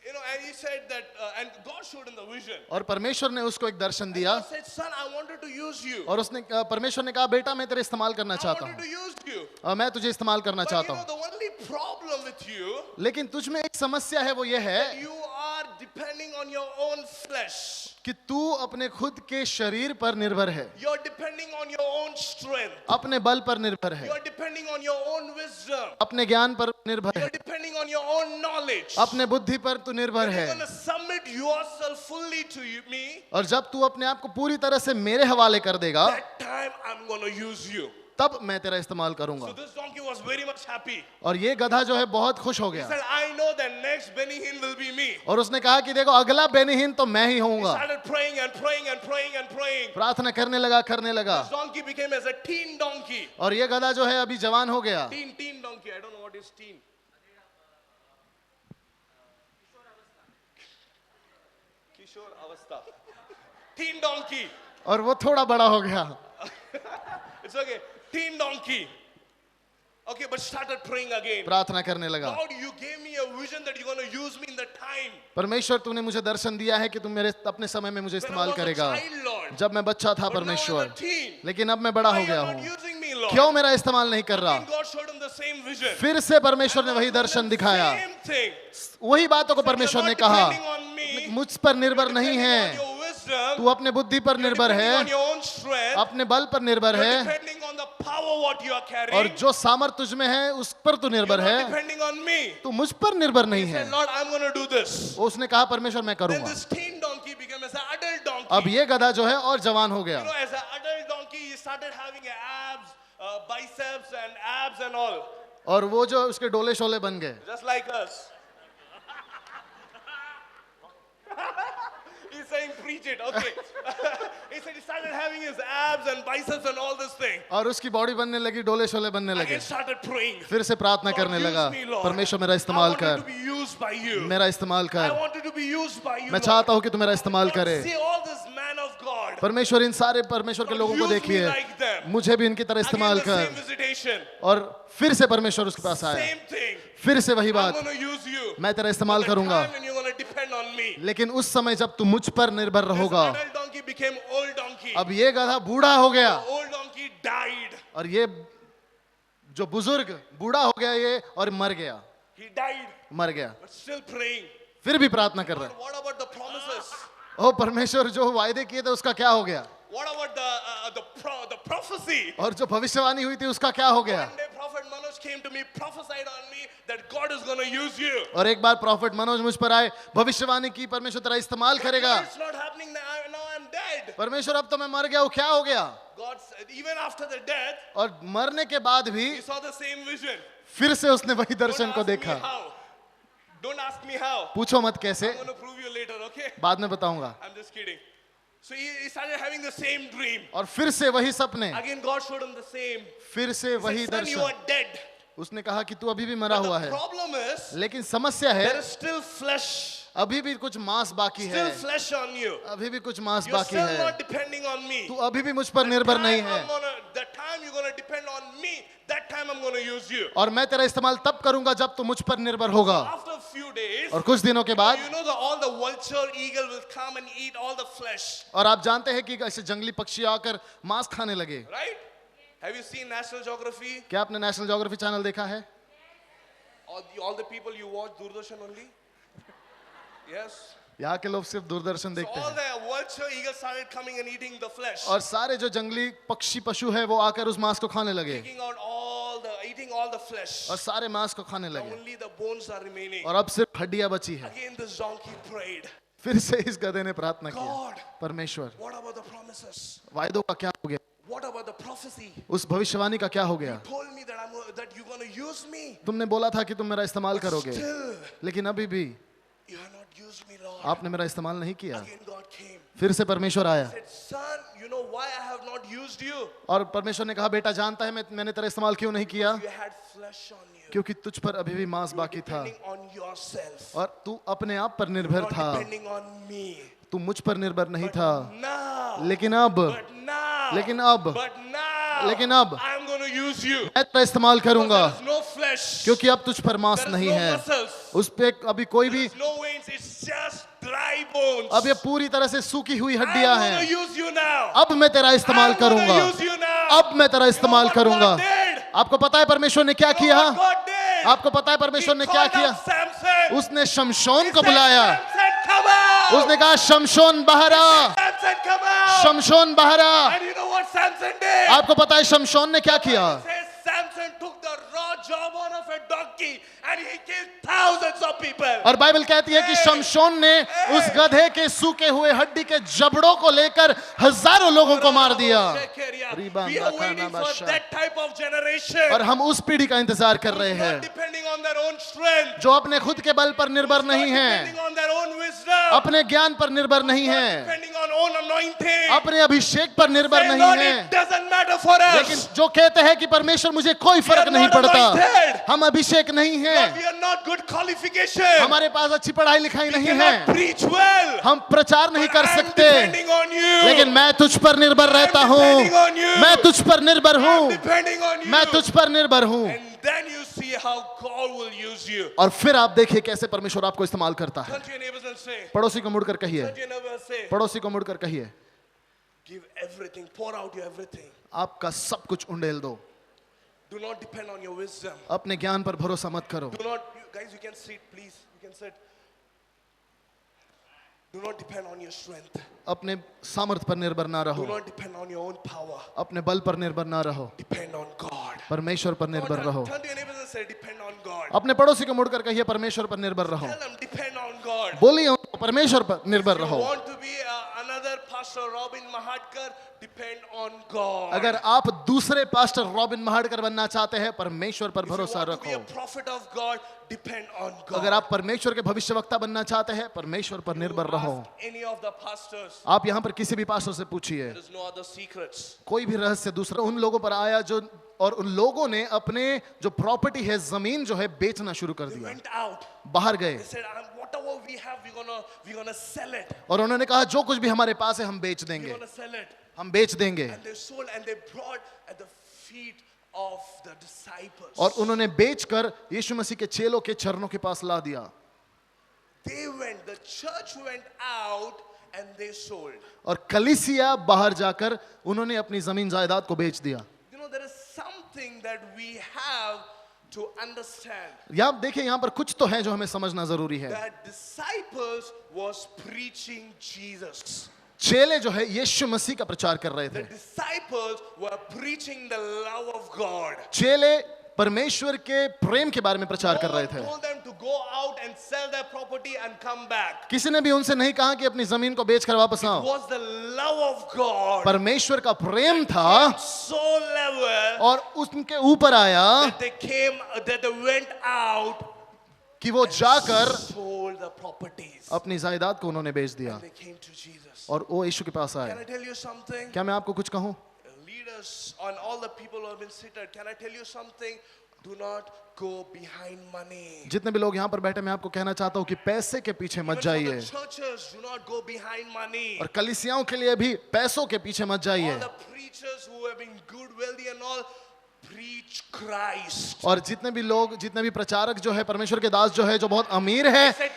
You know, and he said that, and God showed him the vision. और परमेश्वर ने उसको एक दर्शन दिया God said, son, I wanted to use you. और उसने परमेश्वर ने कहा बेटा मैं तेरे इस्तेमाल करना I चाहता wanted to हूँ, use you. और मैं तुझे इस्तेमाल करना But you चाहता know, हूँ। the only problem with you, लेकिन तुझ में एक समस्या है, वो ये है you are depending on your own flesh. कि तू अपने खुद के शरीर पर निर्भर है, You're depending on your own strength. अपने बल पर निर्भर है, You're depending on your own wisdom. अपने ज्ञान पर निर्भर You're है, depending on your own knowledge. अपने बुद्धि पर तू निर्भर You're है। going to submit yourself fully to me. और जब तू अपने आप को पूरी तरह से मेरे हवाले कर देगा, That time I'm going to use you. तब मैं तेरा इस्तेमाल So करूंगा। this donkey was very much happy. और ये गधा जो है बहुत खुश हो He गया said, I know that next Benny Hinn will be me. और उसने कहा कि देखो अगला बेनीहीन तो मैं ही He होऊंगा। started praying and praying and praying and praying. प्रार्थना करने लगा। This donkey became as a teen donkey. और ये गधा जो है अभी जवान हो गया। Teen donkey. I don't know what is teen. Kishore Avastha. Teen donkey. और वो थोड़ा बड़ा हो गया। It's okay. Teen donkey. Okay, but started praying again. प्रार्थना करने लगा। God, you gave me a vision that you're going to use me in the time. परमेश्वर तूने मुझे दर्शन दिया है कि तुम मेरे अपने समय में मुझे When I इस्तेमाल was a करेगा, child, Lord. जब मैं बच्चा था But now I'm परमेश्वर, a teen. लेकिन अब मैं बड़ा Why हो गया you're not हूँ, using me, Lord? क्यों मेरा इस्तेमाल नहीं कर रहा? And God showed him the same vision. फिर से परमेश्वर ने वही दर्शन दिखाया। Same thing. वही बातों को You're परमेश्वर ने not कहा, depending on me. मुझ पर निर्भर नहीं Depending on है, your wisdom. तू अपने बुद्धि पर You're निर्भर depending on है, your own strength. अपने बल पर निर्भर You're है, depending on the power what you are carrying. और जो सामर्थ तुझ में है उस पर तू You're निर्भर not है, depending on me. तू मुझ पर निर्भर नहीं He है। said, Lord, I'm going to do this. उसने कहा परमेश्वर मैं Then करूंगा। this teen donkey became as an adult donkey. अब ये गधा जो है और जवान हो You गया, know, as an adult donkey, he started having abs, biceps and abs and all. और वो जो उसके डोले शोले बन गए। Just like us. He's saying, preach it. Okay. He said he started having his abs and biceps and all this thing. और उसकी body बनने लगी, डोले शोले बनने लगे। Again started praying. फिर से प्रार्थना God, करने use लगा, me, Lord. परमेश्वर मेरा I इस्तेमाल wanted to कर, be used by you. मेरा इस्तेमाल I कर। wanted to be used by you, मैं चाहता Lord. हूँ कि तू मेरा इस्तेमाल God, करे। see all this man of God. परमेश्वर इन सारे परमेश्वर के God, लोगों को use me देखिए, like them. मुझे भी इनकी तरह Again इस्तेमाल the same कर। visitation. और फिर से परमेश्वर उसके पास आया, Same thing. फिर से वही I'm बात, going to use you. मैं तेरा इस्तेमाल The करूंगा, time when you're going to depend on me. लेकिन उस समय जब तू मुझ पर निर्भर This रहोगा। adult donkey became old donkey. अब ये गधा बूढ़ा हो गया, Old donkey died. और ये जो बुजुर्ग बूढ़ा हो गया ये और मर गया, He died, मर गया, but still praying. फिर भी प्रार्थना कर रहा है। But what about the promises? ओ परमेश्वर जो वायदे किए थे उसका क्या हो गया? What about the prophecy? और जो भविष्यवाणी हुई थी उसका क्या हो गया? One day Prophet Manoj came to me, prophesied on me that God is going to use you. और एक बार प्रॉफिट मनोज मुझ पर आए, भविष्यवाणी की परमेश्वर तेरा इस्तेमाल करेगा। It's not happening now I'm dead. परमेश्वर अब तो मैं मर गया हूँ, क्या हो गया? God said, even after the death, और मरने के बाद भी he saw the same vision. फिर से उसने वही Don't दर्शन को ask me देखा। how. Don't ask me how. पूछो मत कैसे, I'm going to prove you later, okay? बाद में बताऊंगा। I'm just kidding. So he started having the same dream. और फिर से वही सपने, Again, God showed him the same. फिर से He वही said, son, you Darshan. are dead. उसने कहा कि तू अभी भी मरा But हुआ the है, problem is, लेकिन समस्या है there is still flesh. अभी भी कुछ मांस बाकी है, Still flesh on you. अभी भी कुछ मांस You're बाकी still है, not depending on me. तू अभी भी मुझ पर निर्भर नहीं है। The time you're going to depend on me, that time I'm going to use you. और मैं तेरा इस्तेमाल तब करूंगा जब तू मुझ पर निर्भर होगा। After a few days, और कुछ दिनों के बाद, you know all the vulture eagle will come and eat all the flesh, और आप जानते हैं कि ऐसे जंगली पक्षी आकर मांस खाने लगे। right? Have you seen National Geography? क्या आपने नेशनल ज्योग्राफी चैनल देखा है? All the people you watch Doordarshan only? Yes. यहाँ के लोग सिर्फ दूरदर्शन So देखते all हैं, the vulture eagles started coming and eating the flesh, और सारे जो जंगली पक्षी पशु है वो आकर उस मांस को खाने लगे, eating all the flesh. और सारे मांस को खाने लगे, Only the bones are remaining. और अब सिर्फ हड्डियां बची है। Again, this donkey prayed. फिर से इस गधे ने प्रार्थना किया, God, परमेश्वर what about the promises? वायदों का क्या हो गया, What about the prophecy? उस भविष्यवाणी का क्या हो गया? Told me that you're going to use me. तुमने बोला था कि तुम मेरा इस्तेमाल करोगे, Still, लेकिन अभी भी you have not used me, Lord. आपने मेरा इस्तेमाल नहीं किया। Again, God came. फिर से परमेश्वर आया Said, son, you know why I have not used you? और परमेश्वर ने कहा, बेटा जानता है मैंने तेरा इस्तेमाल क्यों नहीं किया? You had flesh on you. क्योंकि तुझ पर अभी भी मांस बाकी था Depending on yourself. और तू अपने आप पर निर्भर Not था, depending on me. तू मुझ पर निर्भर नहीं था। Now, लेकिन अब but now, I'm going to use you. मैं तेरा इस्तेमाल करूंगा, There's no flesh. क्योंकि अब तुझ पर मांस There's नहीं no है, muscles. उस पे अभी कोई भी, There's no veins. It's just dry bones. अब ये पूरी तरह से सूखी हुई I'm हड्डियां going to हैं। use you now. अब मैं तेरा इस्तेमाल I'm going करूंगा, to use you now. अब मैं तेरा इस्तेमाल what करूंगा। God did? आपको पता है परमेश्वर ने क्या You know किया? what God did? आपको पता है परमेश्वर ने He क्या called किया? out Samson. उसने शमशोन He को said, बुलाया, Samson, come out. उसने कहा शमशोन बाहर आ, Samson, come out. शमशोन बाहर आ। And you know what Samson did? आपको पता है शमशोन ने क्या किया? It says Samson took the raw jawbone of a donkey and he killed thousands of people. और बाइबल कहती है कि शमशोन ने उस गधे के सूखे हुए हड्डी के जबड़ों को लेकर हजारों लोगों को मार दिया। We are waiting for that type of generation. और हम उस पीढ़ी का इंतजार कर रहे Not हैं depending on their own strength. जो अपने खुद के बल पर निर्भर Not नहीं depending है, on their own wisdom. अपने ज्ञान पर निर्भर नहीं Not है, depending on own anointing. अपने अभिषेक पर निर्भर Say, नहीं Lord, है। it doesn't matter for लेकिन us. जो कहते हैं कि परमेश्वर मुझे कोई फर्क are नहीं not पड़ता, anointed. हम अभिषेक नहीं Lord, हैं, we are not good qualification. हमारे पास अच्छी पढ़ाई लिखाई We नहीं cannot है, preach well. हम प्रचार नहीं कर I'm सकते, depending on you. लेकिन मैं तुझ पर निर्भर रहता depending on हूँ, you. मैं तुझ पर निर्भर I'm हूँ, depending on you. मैं तुझ पर निर्भर हूँ। And then you see how God will use you. और फिर आप देखिए कैसे परमेश्वर आपको इस्तेमाल करता है। Turn to your neighbors and say, पड़ोसी को मुड़कर कहिए, turn to your neighbors and say, पड़ोसी को मुड़कर कहिए, give everything, pour out your everything. आपका सब कुछ उंडेल दो, Do not depend on your wisdom. अपने ज्ञान पर भरोसा मत करो। Do not, guys, you can sit, please. You can sit. Do not depend on your strength. अपने सामर्थ पर निर्भर ना Do रहो, not depend on your own power. अपने बल पर निर्भर ना रहो, Depend on God. परमेश्वर पर निर्भर रहो। Turn to your neighbors and say, depend on God. अपने पड़ोसी को मुड़कर कहिए, परमेश्वर पर निर्भर रहो। Tell them, depend on God. बोलिए उनको, परमेश्वर पर निर्भर You रहो। want to be another Pastor Robin Mahatkar? Depend on God. अगर आप दूसरे पास्टर रॉबिन महाड़कर बनना चाहते हैं, परमेश्वर पर If you भरोसा want to be a रखो। prophet of God, depend on God. अगर आप परमेश्वर के भविष्यवक्ता बनना चाहते हैं, परमेश्वर पर निर्भर रहो। Ask any of the pastors. आप यहाँ पर किसी भी पास्टर से पूछिए, There is no other secrets. कोई भी रहस्य दूसरा उन लोगों पर आया जो, और उन लोगों ने अपने जो प्रॉपर्टी है, जमीन जो है, बेचना शुरू कर They दिया, went out. बाहर गए They said, whatever we have, we're gonna sell it. और उन्होंने कहा जो कुछ भी हमारे पास है हम बेच We're देंगे, gonna sell it. हम बेच देंगे। And they sold and they brought at the feet of the disciples. और उन्होंने बेचकर यीशु मसीह के चेलों के चरणों के पास ला दिया। They went, the church went out and they sold. और कलीसिया बाहर जाकर उन्होंने अपनी जमीन जायदाद को बेच दिया। You know, there is something that we have to understand. यहाँ देखिए, यहाँ पर कुछ तो है जो हमें समझना जरूरी है। That disciples was preaching Jesus. चेले जो है यीशु मसीह का प्रचार कर रहे The थे। disciples were preaching the love of God. चेले परमेश्वर के प्रेम के बारे में प्रचार कर No रहे one थे। told them to go out and sell their property and come back. किसी ने भी उनसे नहीं कहा कि अपनी जमीन को बेचकर वापस It आओ। was the love of God. परमेश्वर का प्रेम था So level और उनके ऊपर आया that they went out, कि वो जाकर sold the properties. अपनी जायदाद को उन्होंने बेच दिया And they came to Jesus. और वो यीशु के पास Can आए। I tell you something? क्या मैं आपको कुछ कहूं? Leaders and all the people who have been seated, can I tell you something? Do not go behind money. जितने भी लोग यहाँ पर बैठे, मैं आपको कहना चाहता हूँ कि पैसे के पीछे मत Even for जाइए, the churches, do not go behind money. और कलीसियाओं के लिए भी पैसों के पीछे मत जाइए। All the preachers who have been good, wealthy and all, preach Christ. और जितने भी लोग, जितने भी प्रचारक जो है, परमेश्वर के दास जो है, जो बहुत अमीर है, I said,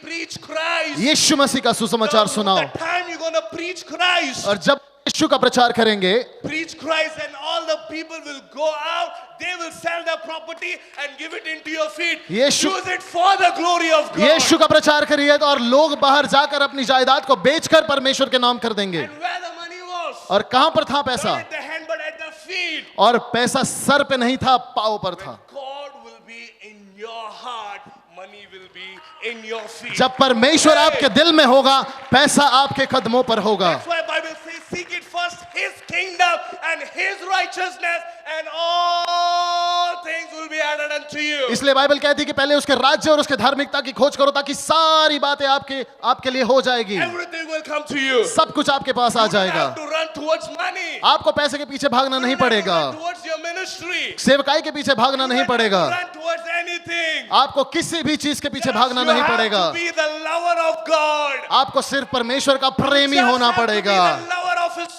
preach Christ. यीशु मसीह का सुसमाचार सुनाओ। The time you're gonna preach Christ. और जब यीशु का प्रचार करेंगे, Preach Christ and all the people will go out. They will sell their property and give it into your feet. Yeshu- Use it for the glory of God. यीशु का प्रचार करिए और लोग बाहर जाकर अपनी जायदाद को बेचकर परमेश्वर के नाम कर देंगे। And where the money was, और कहां पर था not पैसा? at the hand but at the feet. और पैसा सर पे नहीं था, पाँव पर था। God will be in your heart money will be in your feet. जब परमेश्वर आपके दिल में होगा, पैसा आपके कदमों पर होगा। That's why Bible says, seek it first His kingdom and His righteousness, and all things will be added unto you. इसलिए बाइबल कहती है कि पहले उसके राज्य और उसके धार्मिकता की खोज करो, ताकि सारी बातें आपके लिए हो जाएगी। Everything will come to you. सब कुछ आपके पास आ You don't जाएगा। have to run towards money. आपको पैसे के पीछे भागना नहीं You don't have to पड़ेगा, run towards your ministry. सेवकाई के पीछे भागना You नहीं don't have to पड़ेगा, run towards anything. आपको किसी भी चीज के पीछे भागना You नहीं have पड़ेगा। to be the lover of God. आपको सिर्फ परमेश्वर का प्रेमी Just होना have to be पड़ेगा, the lover of His.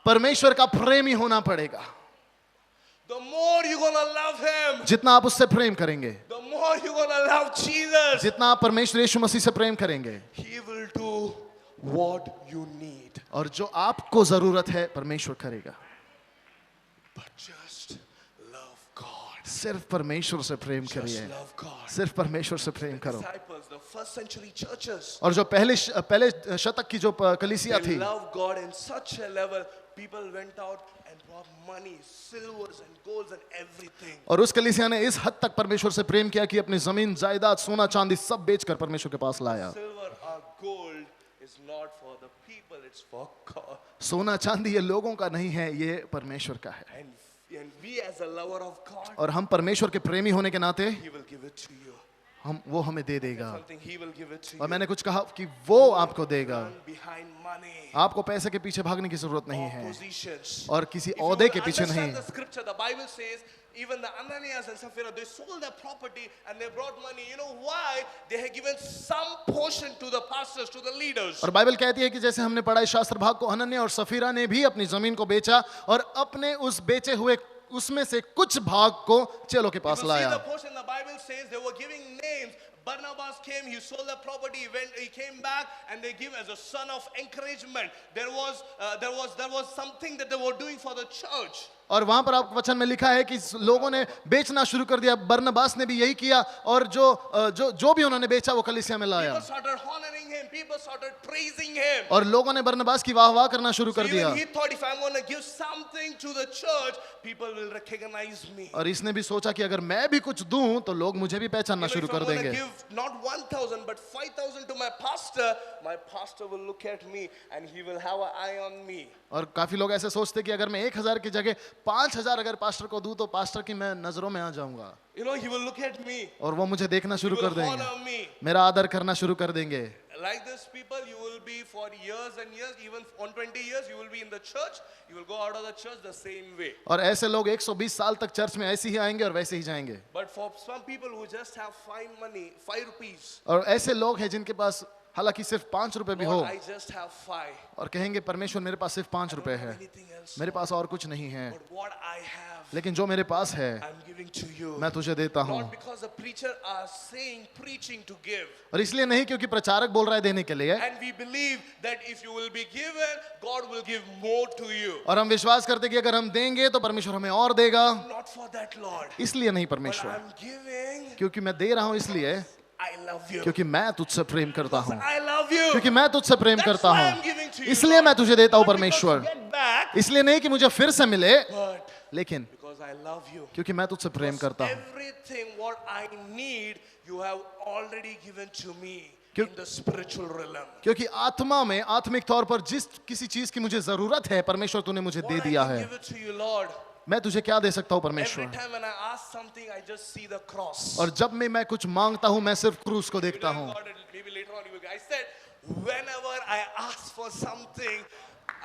परमेश्वर का प्रेमी होना पड़ेगा। The more you're gonna love Him, जितना आप उससे प्रेम करेंगे, the more you're gonna love Jesus. जितना आप परमेश्वर यीशु मसीह से प्रेम करेंगे, He will do what you need. और जो आपको जरूरत है परमेश्वर करेगा। But just love God. सिर्फ परमेश्वर से प्रेम Just करिए, love God. सिर्फ परमेश्वर से प्रेम करो। Disciples, the first century churches, और जो पहले शतक की जो कलीसिया they थी, love God in such a level. People went out and brought money, silvers and golds and everything. और उस कलीसिया ने इस हद तक परमेश्वर से प्रेम किया कि अपनी जमीन जायदाद सोना चांदी सब बेचकर परमेश्वर के पास लाया। Silver or gold is not for the people, it's for God. सोना चांदी ये लोगों का नहीं है, ये परमेश्वर का है। And we as a lover of God, और हम परमेश्वर के प्रेमी होने के नाते He will give it to you. वो हमें दे देगा। Something He will give it to और you. मैंने कुछ कहा कि वो आपको देगा, Run behind money आपको पैसे के पीछे भागने की जरूरत नहीं or है, positions. और किसी If you ओहदे will के पीछे नहीं। understand the scripture, the Bible says, even the Ananias and Sapphira, they sold their property and they brought money. You know why? They had given some portion to the pastors, to the leaders. और Bible कहती है कि जैसे हमने पढ़ा इस शास्त्र भाग को, हनन्याह और सफीरा ने भी अपनी जमीन को बेचा और अपने उस बेचे हुए उसमें से कुछ भाग को चेलों के You pass will see the लाया। portion, the Bible says they were giving names. Barnabas came, he sold the property, he came back, and they give as a son of encouragement. There was something that they were doing for the church. और वहां पर आप वचन में लिखा है कि लोगों ने बेचना शुरू कर दिया। बरनबास ने भी यही किया, और जो भी उन्होंने बेचा वो कलीसिया में लाया, People started honoring him, people started praising him. और लोगों ने बरनबास की वाह करना शुरू So कर दिया। even he thought, if I'm going to give something to the church, people will recognize me. और इसने भी सोचा कि अगर मैं भी कुछ दूं तो लोग मुझे भी पहचानना You know, शुरू if कर I'm going to देंगे। give not 1,000 but 5,000 to my pastor will look at me and he will have an eye on me. और काफी लोग ऐसे सोचते कि अगर मैं 1,000 की जगह 5,000 अगर पास्टर को दूं तो पास्टर की मैं नजरों में आ जाऊंगा, You know, he will look at me. और वो मुझे देखना He शुरू will कर देंगे, honor me. मेरा आदर करना शुरू कर देंगे। Like this, people, you will be for years and years, even on 20 years, you will be in the church. You will go out of the church the same way. और ऐसे लोग 120 साल तक चर्च में ऐसे ही आएंगे और वैसे ही जाएंगे। But for some people who just have 5 rupees, और ऐसे लोग हैं जिनके पास हालांकि सिर्फ 5 रुपए भी हो, Lord, I just have 5. और कहेंगे परमेश्वर मेरे पास सिर्फ 5 I रुपए don't have है, anything else. मेरे पास और कुछ नहीं है, But what I have, लेकिन जो मेरे पास है I'm giving to you. मैं तुझे देता हूँ। Not because the preacher are saying, preaching to give. और इसलिए नहीं क्योंकि प्रचारक बोल रहा है देने के लिए, And we believe that if you will be given, God will give more to you. और हम विश्वास करते कि अगर हम देंगे तो परमेश्वर हमें और देगा। Not for that, Lord. इसलिए नहीं But परमेश्वर, I'm giving, क्योंकि मैं दे रहा हूँ, इसलिए I love you. क्योंकि मैं तुझसे प्रेम करता हूँ, I love you. क्योंकि मैं तुझसे प्रेम That's करता why हूँ, I'm giving to you, इसलिए मैं Lord. तुझे देता हूँ Not because परमेश्वर। you get back, इसलिए नहीं कि मुझे फिर से मिले, but लेकिन because I love you. क्योंकि मैं तुझसे प्रेम करता हूँ। Everything what I need, you have already given to me क्यों- in the spiritual realm. क्योंकि आत्मा में आत्मिक तौर पर जिस किसी चीज की मुझे जरूरत है परमेश्वर तूने मुझे What दे I दिया can है। give it to you, Lord. मैं तुझे क्या दे सकता हूँ Every परमेश्वर? time when I ask something, I just see the cross. और जब मैं कुछ मांगता हूँ मैं सिर्फ क्रूस को देखता हूँ। God, maybe later on you will. I said, whenever I ask for something,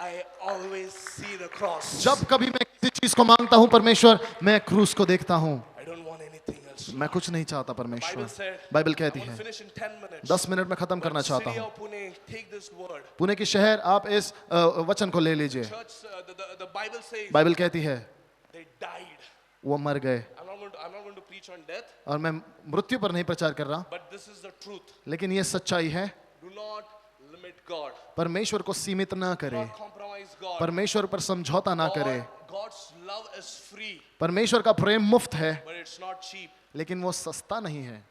I always see the cross. जब कभी मैं किसी चीज को मांगता हूँ परमेश्वर, मैं क्रूस को देखता हूँ। I don't want anything else. मैं कुछ नहीं चाहता Bible परमेश्वर। said, बाइबल I'm कहती going to है finish in 10 minutes. 10 मिनट में खत्म करना But चाहता city हूँ। of Pune, take this word. Pune की शहर, आप इस वचन को ले लीजिए। Church, the Bible says Bible कहती है they died. वो मर गए, I'm not going to preach on death, और मैं मृत्यु पर नहीं प्रचार कर रहा, but this is the truth. लेकिन ये सच्चाई है। Do not limit God. परमेश्वर को सीमित ना Do करे, not compromise God. परमेश्वर पर समझौता ना करे। God's love is free, परमेश्वर का प्रेम मुफ्त है, but it's not cheap. लेकिन वो सस्ता नहीं है।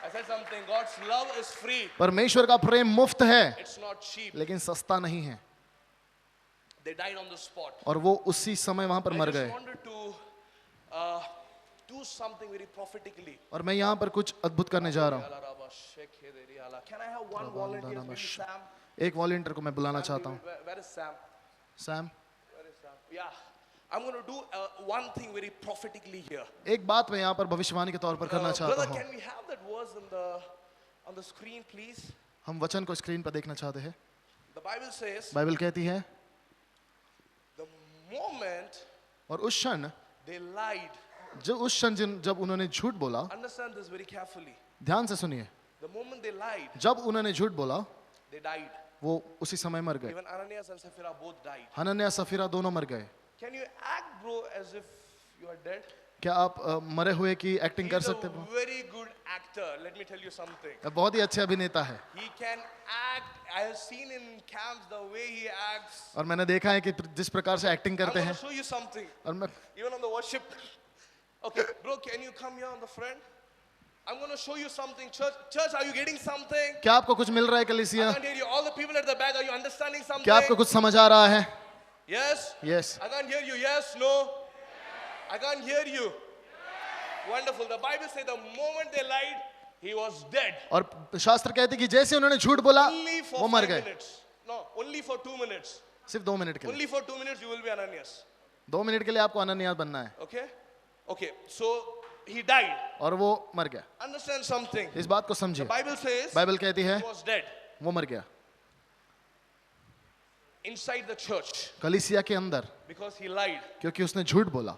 I said something. God's love is free. परमेश्वर का प्रेम मुफ्त है, It's not cheap. लेकिन सस्ता नहीं है। They died on the spot. और वो उसी समय वहां पर I मर just गए। wanted to do something very prophetically. और मैं यहाँ पर कुछ अद्भुत करने जा रहा हूँ. Can I have one volunteer, maybe Sam? एक वॉलंटियर को मैं बुलाना चाहता हूँ. Where is Sam? Sam, Where is Sam? Yeah. I'm going to do one thing very prophetically here. एक बात मैं यहाँ पर भविष्यवाणी के तौर पर करना चाहता Brother, हूँ. can we have that verse on the screen, please? हम वचन को स्क्रीन पर देखना चाहते हैं. The Bible says, बाइबल कहती है, the moment और उस क्षण they lied, जब उन्होंने झूठ बोला, understand this very carefully. ध्यान से सुनिए, The moment they lied, जब उन्होंने झूठ बोला they died. वो उसी समय मर गए. Even Ananias and Sapphira both died. हनन्याह सफीरा दोनों मर गए. Can you act, bro, as if you are dead? क्या आप मरे हुए की एक्टिंग कर He's सकते a हो? very good actor. Let me tell you something. बहुत ही अच्छे अभिनेता है. He can act. I have seen in camps the way he acts. और मैंने देखा है कि जिस प्रकार से एक्टिंग I'm करते going हैं. to show you something. और मैं Even on the worship. Okay, bro, can you come here on the front? I'm going to show you something. Church, are you getting something? क्या आपको कुछ मिल रहा है कलीसिया? I can't hear you. All the people at the back, are you understanding something? क्या आपको कुछ समझ आ रहा है? Yes? Yes. I can't hear you. Yes? No? I can't hear you. Wonderful. The Bible says the moment they lied, he was dead. और शास्त्र कहते कि जैसे उन्होंने झूठ बोला Only for वो मर 5 गए. minutes. No, only for 2 minutes. सिर्फ 2 मिनट के लिए. Only for 2 minutes you will be Ananias. 2 minute के लिए आपको अनन्यास बनना है. Okay? Okay. So he died. और वो मर गया. Understand something. इस बात को The समझिए. Bible says बाइबल कहती है he was dead. वो मर गया. Inside the church. कलीसिया के अंदर, Because he lied. क्योंकि उसने झूठ बोला.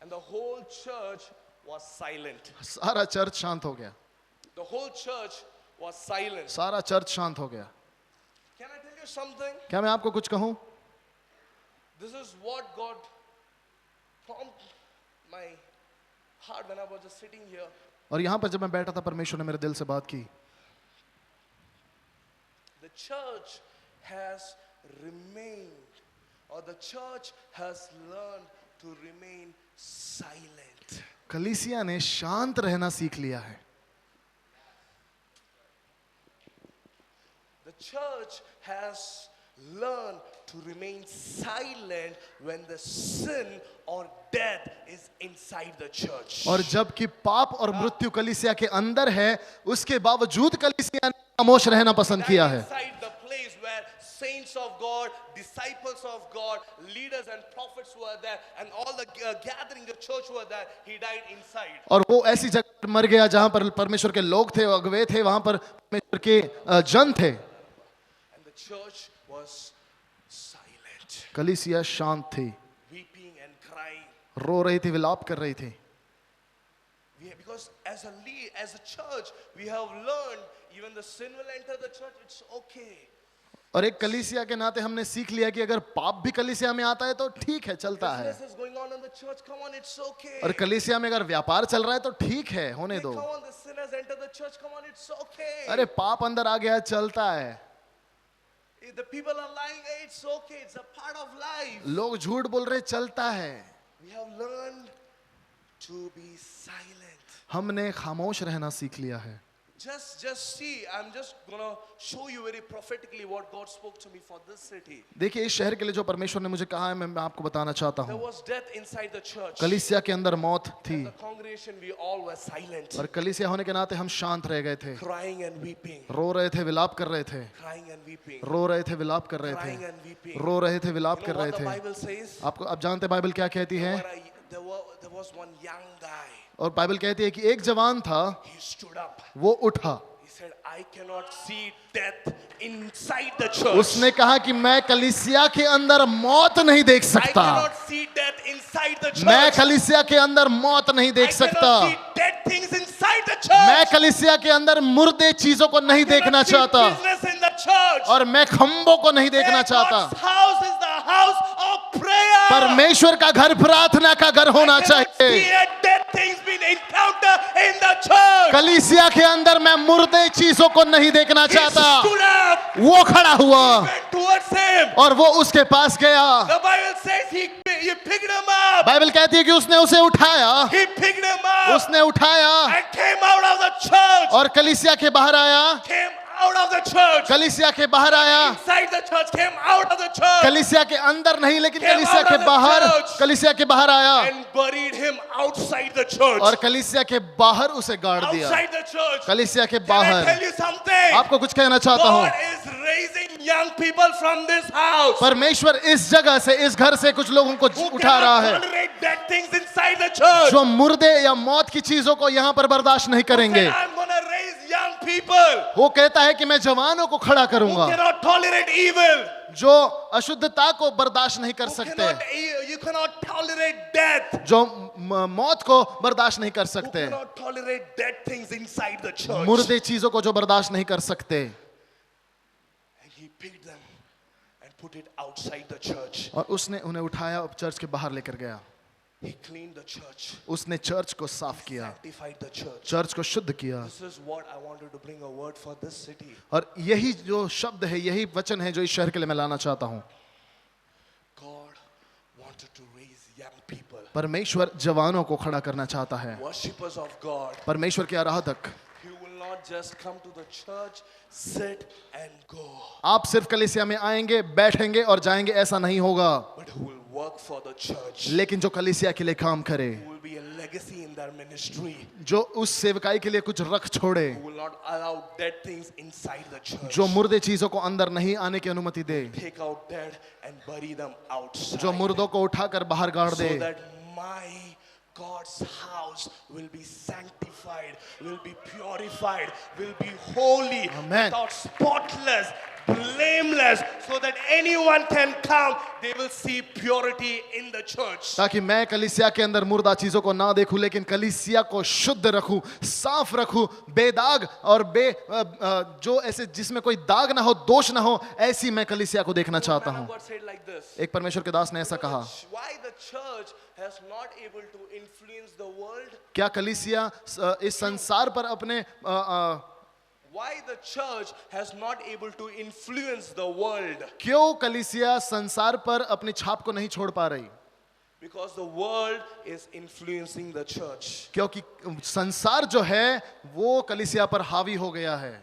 And the whole church was silent. सारा चर्च शांत हो गया. The whole church was silent. सारा चर्च शांत हो गया. Can I tell you something? क्या मैं आपको कुछ कहूँ? This is what God prompted my heart when I was just sitting here. और यहाँ पर जब मैं बैठा था, परमेश्वर ने मेरे दिल से बात की. The church has remained, or the church has learned to remain silent. कलीसिया ने शांत रहना सीख लिया है. The church has learned to remain silent when the sin or death is inside the church. और जबकि पाप और मृत्यु कलीसिया के अंदर है, उसके बावजूद कलीसिया ने खामोश रहना पसंद किया है. Inside the place where saints of God, disciples of God, leaders and prophets were there, and all the gathering of church were there, he died inside. और वो ऐसी जगह पर मर गया जहां पर परमेश्वर के लोग थे, अगुवे थे, वहां पर परमेश्वर के जन थे. And the church was silent, कलीसिया शांत थी, weeping and crying. रो रही थी, विलाप कर रही थी. Because as a church, we have learned even the sin will enter the church, it's okay. और एक कलीसिया के नाते हमने सीख लिया कि अगर पाप भी कलीसिया में आता है तो ठीक है, चलता है. Business is going on in the church, come on, it's okay. और कलीसिया में अगर व्यापार चल रहा है तो ठीक है, होने Hey, दो. come on, the sin has entered the church, come on, it's okay. अरे पाप अंदर आ गया, चलता है. If the people are lying, hey, it's okay, it's a part of life. लोग झूठ बोल रहे, चलता है. We have learned to be silent. हमने खामोश रहना सीख लिया है. Just see, I'm just gonna show you very prophetically what God spoke to me for this city. देखिए, इस शहर के लिए जो परमेश्वर ने मुझे कहा है, मैं आपको बताना चाहता There हूँ. was death inside the church. कलीसिया के अंदर मौत थी, The congregation, we all were silent, और कलीसिया होने के नाते हम शांत रह गए थे. crying and weeping, रो रहे थे, विलाप कर रहे थे. crying and weeping, रो रहे थे, विलाप कर रहे crying थे. and weeping. रो रहे थे, विलाप You कर know रहे what the थे. Bible says? आपको अब जानते हैं बाइबल क्या कहती है? There was one young guy. और बाइबल कहती है कि एक जवान था, He stood up. वो उठा. He said, I cannot see death inside the church. उसने कहा कि मैं कलीसिया के अंदर मौत नहीं देख I सकता. cannot see death inside the church. मैं कलीसिया के अंदर मौत नहीं देख I सकता. cannot see dead things inside the church. मैं कलीसिया के अंदर मुर्दे चीजों को नहीं I cannot देखना see चाहता, business in the church. और मैं खंभों को नहीं देखना Hey, चाहता. God's house is the house of prayer. परमेश्वर का घर प्रार्थना का घर होना I cannot see चाहिए. dead things being encountered in the church. कलीसिया के अंदर मैं मुर्दे चीजों को नहीं देखना He चाहता. stood up, वो खड़ा हुआ went towards him. और वो उसके पास गया. The Bible says he picked him up. Bible कहती है कि उसने उसे उठाया, He picked him up उसने उठाया and came out of the church. और कलीसिया के बाहर आया. Came out of the church. कलीसिया के बाहर आया, Inside the church, came out of the church. कलीसिया के अंदर नहीं लेकिन Came कलीसिया out के of the बाहर, church. कलीसिया के बाहर आया And buried him outside the church. और कलीसिया के बाहर उसे गाड़ दिया। Outside the church. कलीसिया के Can I बाहर। tell you something? आपको कुछ कहना चाहता हूँ, God is raising young people from this house. परमेश्वर इस जगह से, इस घर से कुछ लोगों को Who उठा रहा cannot है tolerate dead things inside the church. जो मुर्दे या मौत की चीजों को यहाँ पर बर्दाश्त नहीं करेंगे। Said, I'm gonna raise young people वो कहता है कि मैं जवानों को खड़ा who करूंगा cannot tolerate evil. जो अशुद्धता को बर्दाश्त नहीं कर सकते, You cannot tolerate death. जो मौत को बर्दाश्त नहीं कर Who सकते, cannot tolerate dead things inside the church. मुर्दे चीजों को जो बर्दाश्त नहीं कर सकते। And he picked them and put it outside the church. और उसने उन्हें उठाया और चर्च के बाहर लेकर गया। He cleaned the church, उसने चर्च को साफ किया, sanctified the church. चर्च को शुद्ध किया। This is what I wanted to bring a word for this city. और यही जो शब्द है, यही वचन है जो इस शहर के लिए मैं लाना चाहता हूँ। God wanted to raise young people, परमेश्वर जवानों को खड़ा करना चाहता है। worshippers of God. परमेश्वर के आराधक। He will not just come to the church, sit and go, आप सिर्फ कलीसिया में आएंगे, बैठेंगे और जाएंगे, ऐसा नहीं होगा, but who will work for the church. लेकिन जो कलीसिया के लिए काम करे, Who will be a legacy in their ministry. जो उस सेवकाई के लिए कुछ रख छोड़े, Who will not allow dead things inside the church. जो मुर्दे चीजों को अंदर नहीं आने की अनुमति दे, Take out dead and bury them outside. जो मुर्दों को उठाकर बाहर गाड़ दे, So that my God's house will be sanctified, will be purified, will be holy, Amen. without spotless, blameless, so that anyone can come, they will see purity in the church. ताकि मैं कलीसिया के अंदर मुर्दा चीजों को ना देखूं, लेकिन कलीसिया को शुद्ध रखूं, साफ रखूं, बेदाग और जो ऐसे जिसमें कोई दाग ना हो, दोष ना हो, ऐसी मैं कलीसिया को देखना चाहता Man हूं। of God said like this. एक परमेश्वर के दास ने ऐसा कहा, Why the church has not able to influence the world? क्या कलीसिया इस संसार पर अपने Why the church has not able to influence the world? क्यों कलीसिया संसार पर अपनी छाप को नहीं छोड़ पा रही? Because the world is influencing the church. क्योंकि संसार जो है वो कलीसिया पर हावी हो गया है।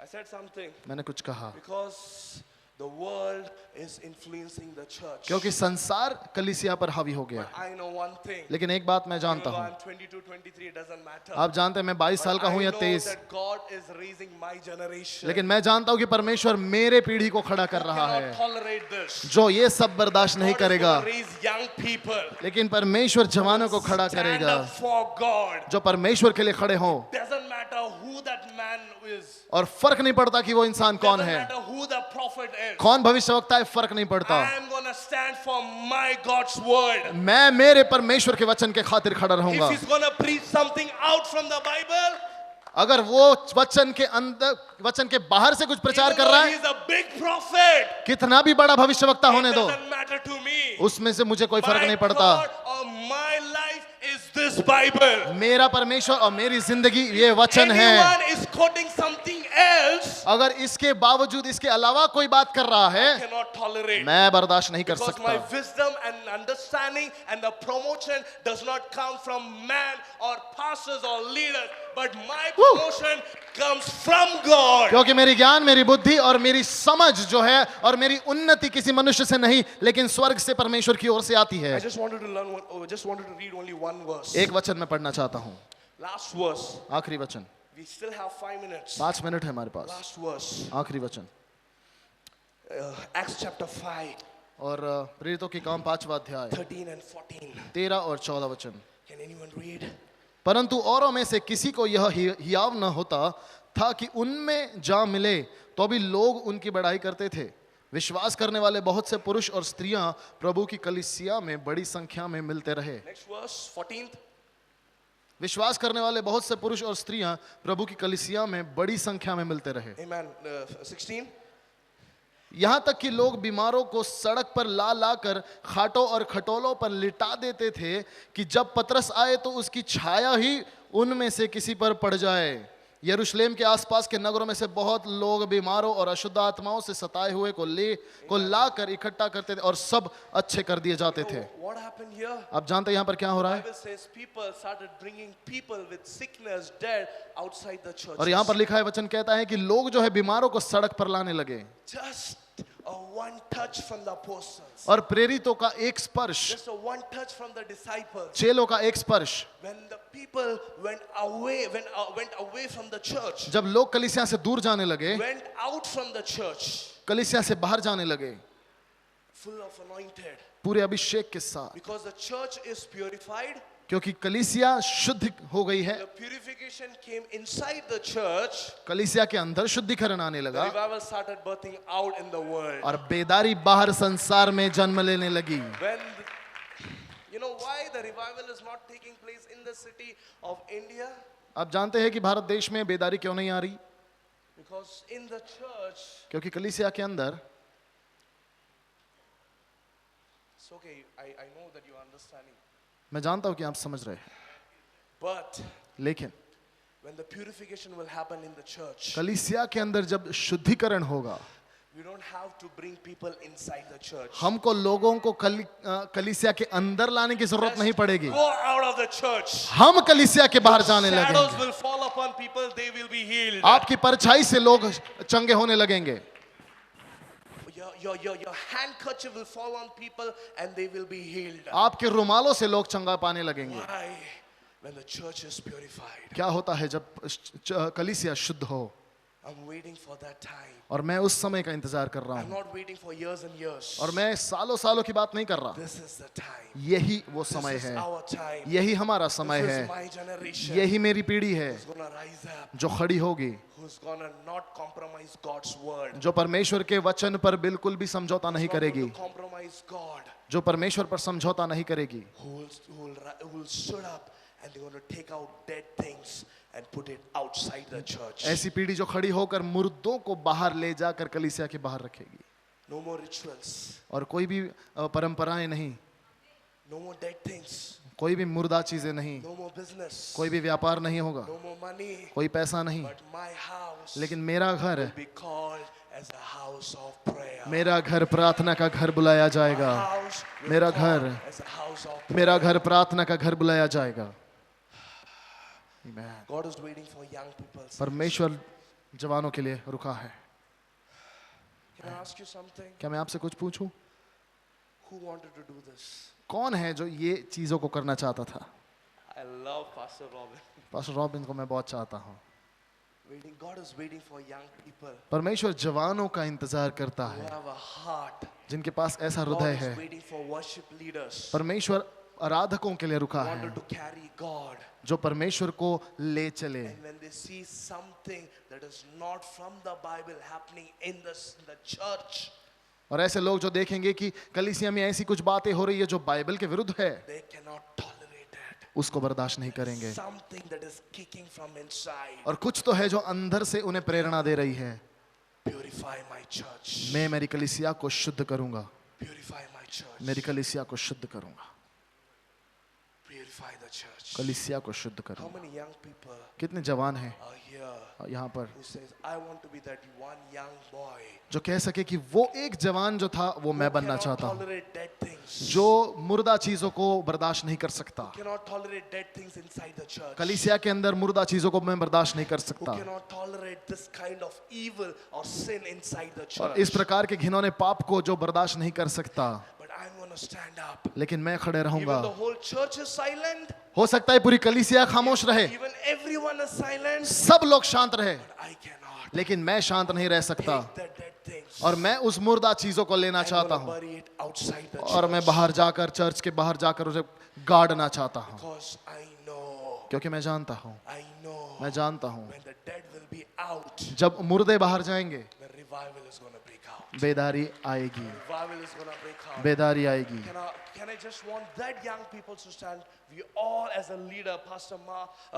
I said something. मैंने कुछ कहा, Because the world is influencing the church. क्योंकि संसार कलीसिया पर हावी हो गया। I know one thing. लेकिन एक बात मैं जानता Even though हूँ, I'm 22, 23, it doesn't matter. आप जानते हैं मैं 22 साल का But हूँ I या know 23, that God is raising my generation. लेकिन मैं जानता हूँ कि परमेश्वर मेरे पीढ़ी को खड़ा कर Who रहा cannot है tolerate this. जो ये सब बर्दाश्त नहीं God is करेगा, gonna raise young people. लेकिन परमेश्वर जवानों को खड़ा Stand करेगा up for God. जो परमेश्वर के लिए खड़े हों। Doesn't matter who that man is. और फर्क नहीं पड़ता कि वो इंसान कौन Doesn't है, matter who the prophet is. कौन भविष्यवक्ता है, फर्क नहीं पड़ता। I am gonna stand for my God's word. मैं मेरे परमेश्वर के वचन के खातिर खड़ा रहूंगा। If he's gonna preach something out from the Bible, अगर वो वचन के अंदर, वचन के बाहर से कुछ प्रचार even कर though रहा है, he's a big prophet, कितना भी बड़ा भविष्यवक्ता it होने दो, doesn't matter to me. उसमें से मुझे कोई फर्क My नहीं पड़ता। God or my life is this Bible. मेरा परमेश्वर और मेरी जिंदगी ये वचन है। Anyone is quoting something else, अगर इसके बावजूद, इसके अलावा कोई बात कर रहा है, cannot tolerate. मैं बर्दाश्त नहीं कर Because my सकता, wisdom and understanding and the promotion does not come from man or pastors or leaders, but my promotion comes from God. क्योंकि मेरी ज्ञान, मेरी बुद्धि और मेरी समझ जो है और मेरी उन्नति किसी मनुष्य से नहीं, लेकिन स्वर्ग से परमेश्वर की ओर से आती है। I just wanted to learn just wanted to read only one verse. एक वचन मैं पढ़ना चाहता हूँ, Last verse. आखिरी वचन। We still have 5 minutes. 5 minute है हमारे पास। Last verse. आखिरी वचन Acts chapter 5, और प्रेरितों के काम 5वां अध्याय 13 and 14. 13 और 14 वचन। Can anyone read? परंतु औरों में से किसी को यह हियाव न होता था कि उनमें जा मिले, तो भी लोग उनकी बड़ाई करते थे। विश्वास करने वाले बहुत से पुरुष और स्त्रियां प्रभु की कलीसिया में बड़ी संख्या में मिलते रहे। Next verse, 14th. विश्वास करने वाले बहुत से पुरुष और स्त्रियां प्रभु की कलीसिया में बड़ी संख्या में मिलते रहे। Amen. 16. यहाँ तक कि लोग बीमारों को सड़क पर ला ला कर खाटों और खटोलों पर लिटा देते थे कि जब पतरस आए तो उसकी छाया ही उनमें से किसी पर पड़ जाए। यरूशलेम के आसपास के नगरों में से बहुत लोग बीमारों और अशुद्ध आत्माओं से सताए हुए को लाकर इकट्ठा करते थे और सब अच्छे कर दिए जाते थे। What happened here? आप जानते हैं यहाँ पर क्या हो रहा है? Bible says people started bringing people with sickness, dead outside the church. और यहाँ पर लिखा है, वचन कहता है कि लोग जो है बीमारों को सड़क पर लाने लगे Just a one touch from the apostles. और प्रेरितों का एक स्पर्श, Just a one touch from the disciples. चेलों का एक स्पर्श, When the people went away from the church, जब लोग कलीसिया से दूर जाने लगे, went out from the church, कलीसिया से बाहर जाने लगे, full of anointed. पूरे अभिषेक के साथ, Because the church is purified, क्योंकि कलीसिया शुद्ध हो गई है। the purification came inside the church. कलीसिया के अंदर शुद्धिकरण आने The लगा revival started birthing out in the world. और बेदारी बाहर संसार में जन्म लेने लगी। When you know why the revival is not taking place in the city of India? आप जानते हैं कि भारत देश में बेदारी क्यों नहीं आ रही? Because in the church, क्योंकि कलीसिया के अंदर, it's okay, I know that you are understanding. मैं जानता हूं कि आप समझ रहे हैं, But लेकिन when the purification will happen in the church, कलीसिया के अंदर जब शुद्धिकरण होगा, we don't have to bring people inside the church. हमको लोगों को कलीसिया के अंदर लाने की जरूरत नहीं पड़ेगी। Go out of the church. हम कलीसिया के बाहर जाने Shadows लगेंगे। will fall upon people, they will be healed. आपकी परछाई से लोग चंगे होने लगेंगे। Your handkerchief will fall on people and they will be healed. आपके रुमालों से लोग चंगा पाने लगेंगे। Why? When the church is purified. क्या होता है जब कलीसिया शुद्ध हो? I'm waiting for that time. और मैं उस समय का इंतजार कर रहा I'm हूँ, not waiting for years and years. और मैं सालों सालों की बात नहीं कर रहा। This is the time. यही वो This समय is है, our time. यही हमारा समय This है, is my generation. यही मेरी पीढ़ी है Who's gonna rise up? जो खड़ी होगी, Who's gonna not compromise God's word? जो परमेश्वर के वचन पर बिल्कुल भी समझौता नहीं Who's not करेगी, going to compromise God? जो परमेश्वर पर समझौता नहीं करेगी, Who will stood up and they're going to take out dead things and put it outside the church. ऐसी पीढ़ी जो खड़ी होकर मुर्दों को बाहर ले जाकर कलीसिया के बाहर रखेगी। No more rituals. और कोई भी परंपराएं नहीं, No more dead things. कोई भी मुर्दा चीजें नहीं, No more business. कोई भी व्यापार नहीं होगा, No more money. कोई पैसा नहीं, But my house लेकिन मेरा घर, will be called as a house of prayer. मेरा घर प्रार्थना का घर बुलाया जाएगा। My house will मेरा be called घर, as a house of prayer. मेरा घर प्रार्थना का घर बुलाया जाएगा। Amen. God is waiting for young people. परमेश्वर जवानों के लिए रुका है। Can I ask you something? क्या मैं आपसे कुछ पूछूं? Who wanted to do this? कौन है जो ये चीजों को करना चाहता था? I love Pastor Robin. Pastor robin को मैं बहुत चाहता हूँ। Waiting. God is waiting for young people परमेश्वर जवानों का इंतजार करता who है, have a heart. जिनके पास ऐसा God हृदय is है। waiting for worship leaders. परमेश्वर आराधकों के लिए रुका है, Wanted to carry God. जो परमेश्वर को ले चले। And when they see something that is not from the Bible happening in the church, और ऐसे लोग जो देखेंगे कि कलीसिया में ऐसी कुछ बातें हो रही है जो बाइबल के विरुद्ध है, they cannot tolerate it. उसको बर्दाश्त नहीं करेंगे। Something that is kicking from inside. और कुछ तो है जो अंदर से उन्हें प्रेरणा दे रही है, Purify my church. मैं मेरी कलीसिया को शुद्ध करूंगा, Purify my church. मेरी कलीसिया को शुद्ध करूंगा, Purify the church. कलीसिया को शुद्ध How करूंगा। many young people कितने जवान हैं are here यहाँ पर who says, I want to be that one young boy जो कह सके कि वो एक जवान जो था वो मैं who बनना cannot चाहता हूँ, tolerate dead things. जो मुर्दा चीजों को बर्दाश्त नहीं कर सकता। Cannot tolerate dead things inside the church. कलीसिया के अंदर मुर्दा चीजों को मैं बर्दाश्त नहीं कर Who सकता, cannot tolerate this kind of evil or sin inside the और church. इस प्रकार के घिनौने पाप को जो बर्दाश्त नहीं कर सकता। But I'm going to stand up. लेकिन मैं खड़े रहूंगा। Even the whole church is silent. हो सकता है पूरी कलीसिया खामोश रहे, Even everyone is silent. सब लोग शांत रहे, But I cannot लेकिन मैं शांत नहीं रह सकता। take the dead things. और मैं उस मुर्दा चीजों को लेना I'm चाहता gonna हूँ, bury it outside the और मैं church. बाहर जाकर, चर्च के बाहर जाकर उसे गाड़ना चाहता हूँ, Because I know, क्योंकि मैं जानता हूँ, मैं जानता हूँ when the dead will be out, जब मुर्दे बाहर जाएंगे, the revival is going to break out. बेदारी आएगी, Revival is going to break out. बेदारी आएगी। Can I just want that young people to stand? We all, as a leader, Pastor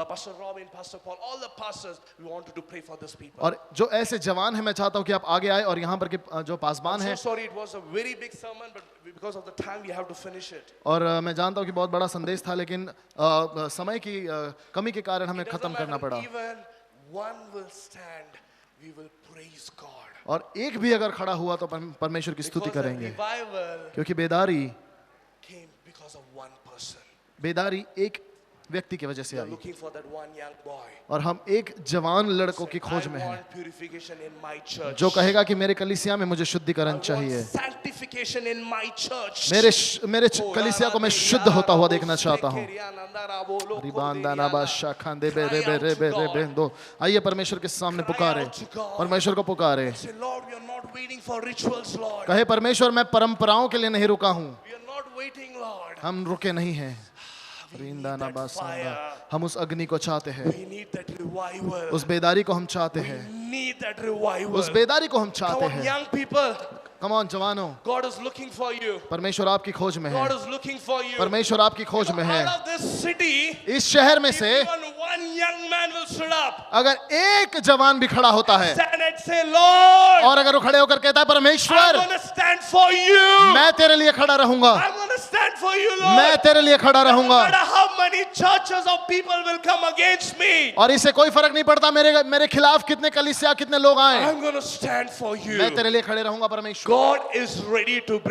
Pastor Robin, Pastor Paul, all the pastors, we wanted to pray for these people. और जो ऐसे जवान हैं, मैं चाहता हूँ कि आप आगे आए और यहाँ पर के जो पासबान I'm हैं, so sorry, it was a very big sermon, but because of the time, we have to finish it. और मैं जानता हूँ कि बहुत बड़ा संदेश था, लेकिन समय की कमी के कारण हमें It खत्म doesn't करना matter पड़ा। even one will stand, we will praise God. और एक भी अगर खड़ा हुआ तो परमेश्वर की स्तुति Because the करेंगे, revival क्योंकि बेदारी came because of one person. बेदारी एक व्यक्ति की वजह से We are I, looking for that one young boy. और हम एक जवान लड़कों की खोज I में हैं want purification in my church. जो कहेगा कि मेरे कलीसिया में मुझे I शुद्धिकरण want चाहिए, sanctification in my church. मेरे कलीसिया को मैं शुद्ध होता हुआ देखना चाहता हूँ। आइए परमेश्वर के सामने पुकारे, परमेश्वर को पुकारे, Say, Lord, we are not waiting for rituals, Lord. कहे परमेश्वर मैं परंपराओं के लिए नहीं रुका हूँ, We are not waiting, Lord. हम रुके नहीं हैं। We need that fire. हम उस अग्नि को चाहते हैं, We need that revival. उस बेदारी को हम चाहते We हैं, need that revival. उस बेदारी को हम Come चाहते on, हैं। young people. कम ऑन जवानों, God is looking for you. परमेश्वर आपकी खोज में है, God is looking for you. परमेश्वर आपकी खोज में है। Out of this city, इस शहर में if से even one young man will stood up, अगर एक जवान भी खड़ा होता है stand and say, Lord, और अगर वो खड़े होकर कहता है I'm परमेश्वर going to stand for you. मैं तेरे लिए खड़ा रहूंगा, I'm going to stand for you, Lord. मैं तेरे लिए खड़ा No रहूंगा, matter how many churches of people will come against me, और इससे कोई फर्क नहीं पड़ता मेरे खिलाफ कितने कलीसिया कितने लोग आए, I'm going to stand for you. मैं तेरे लिए खड़े रहूंगा परमेश्वर। God is ready to bring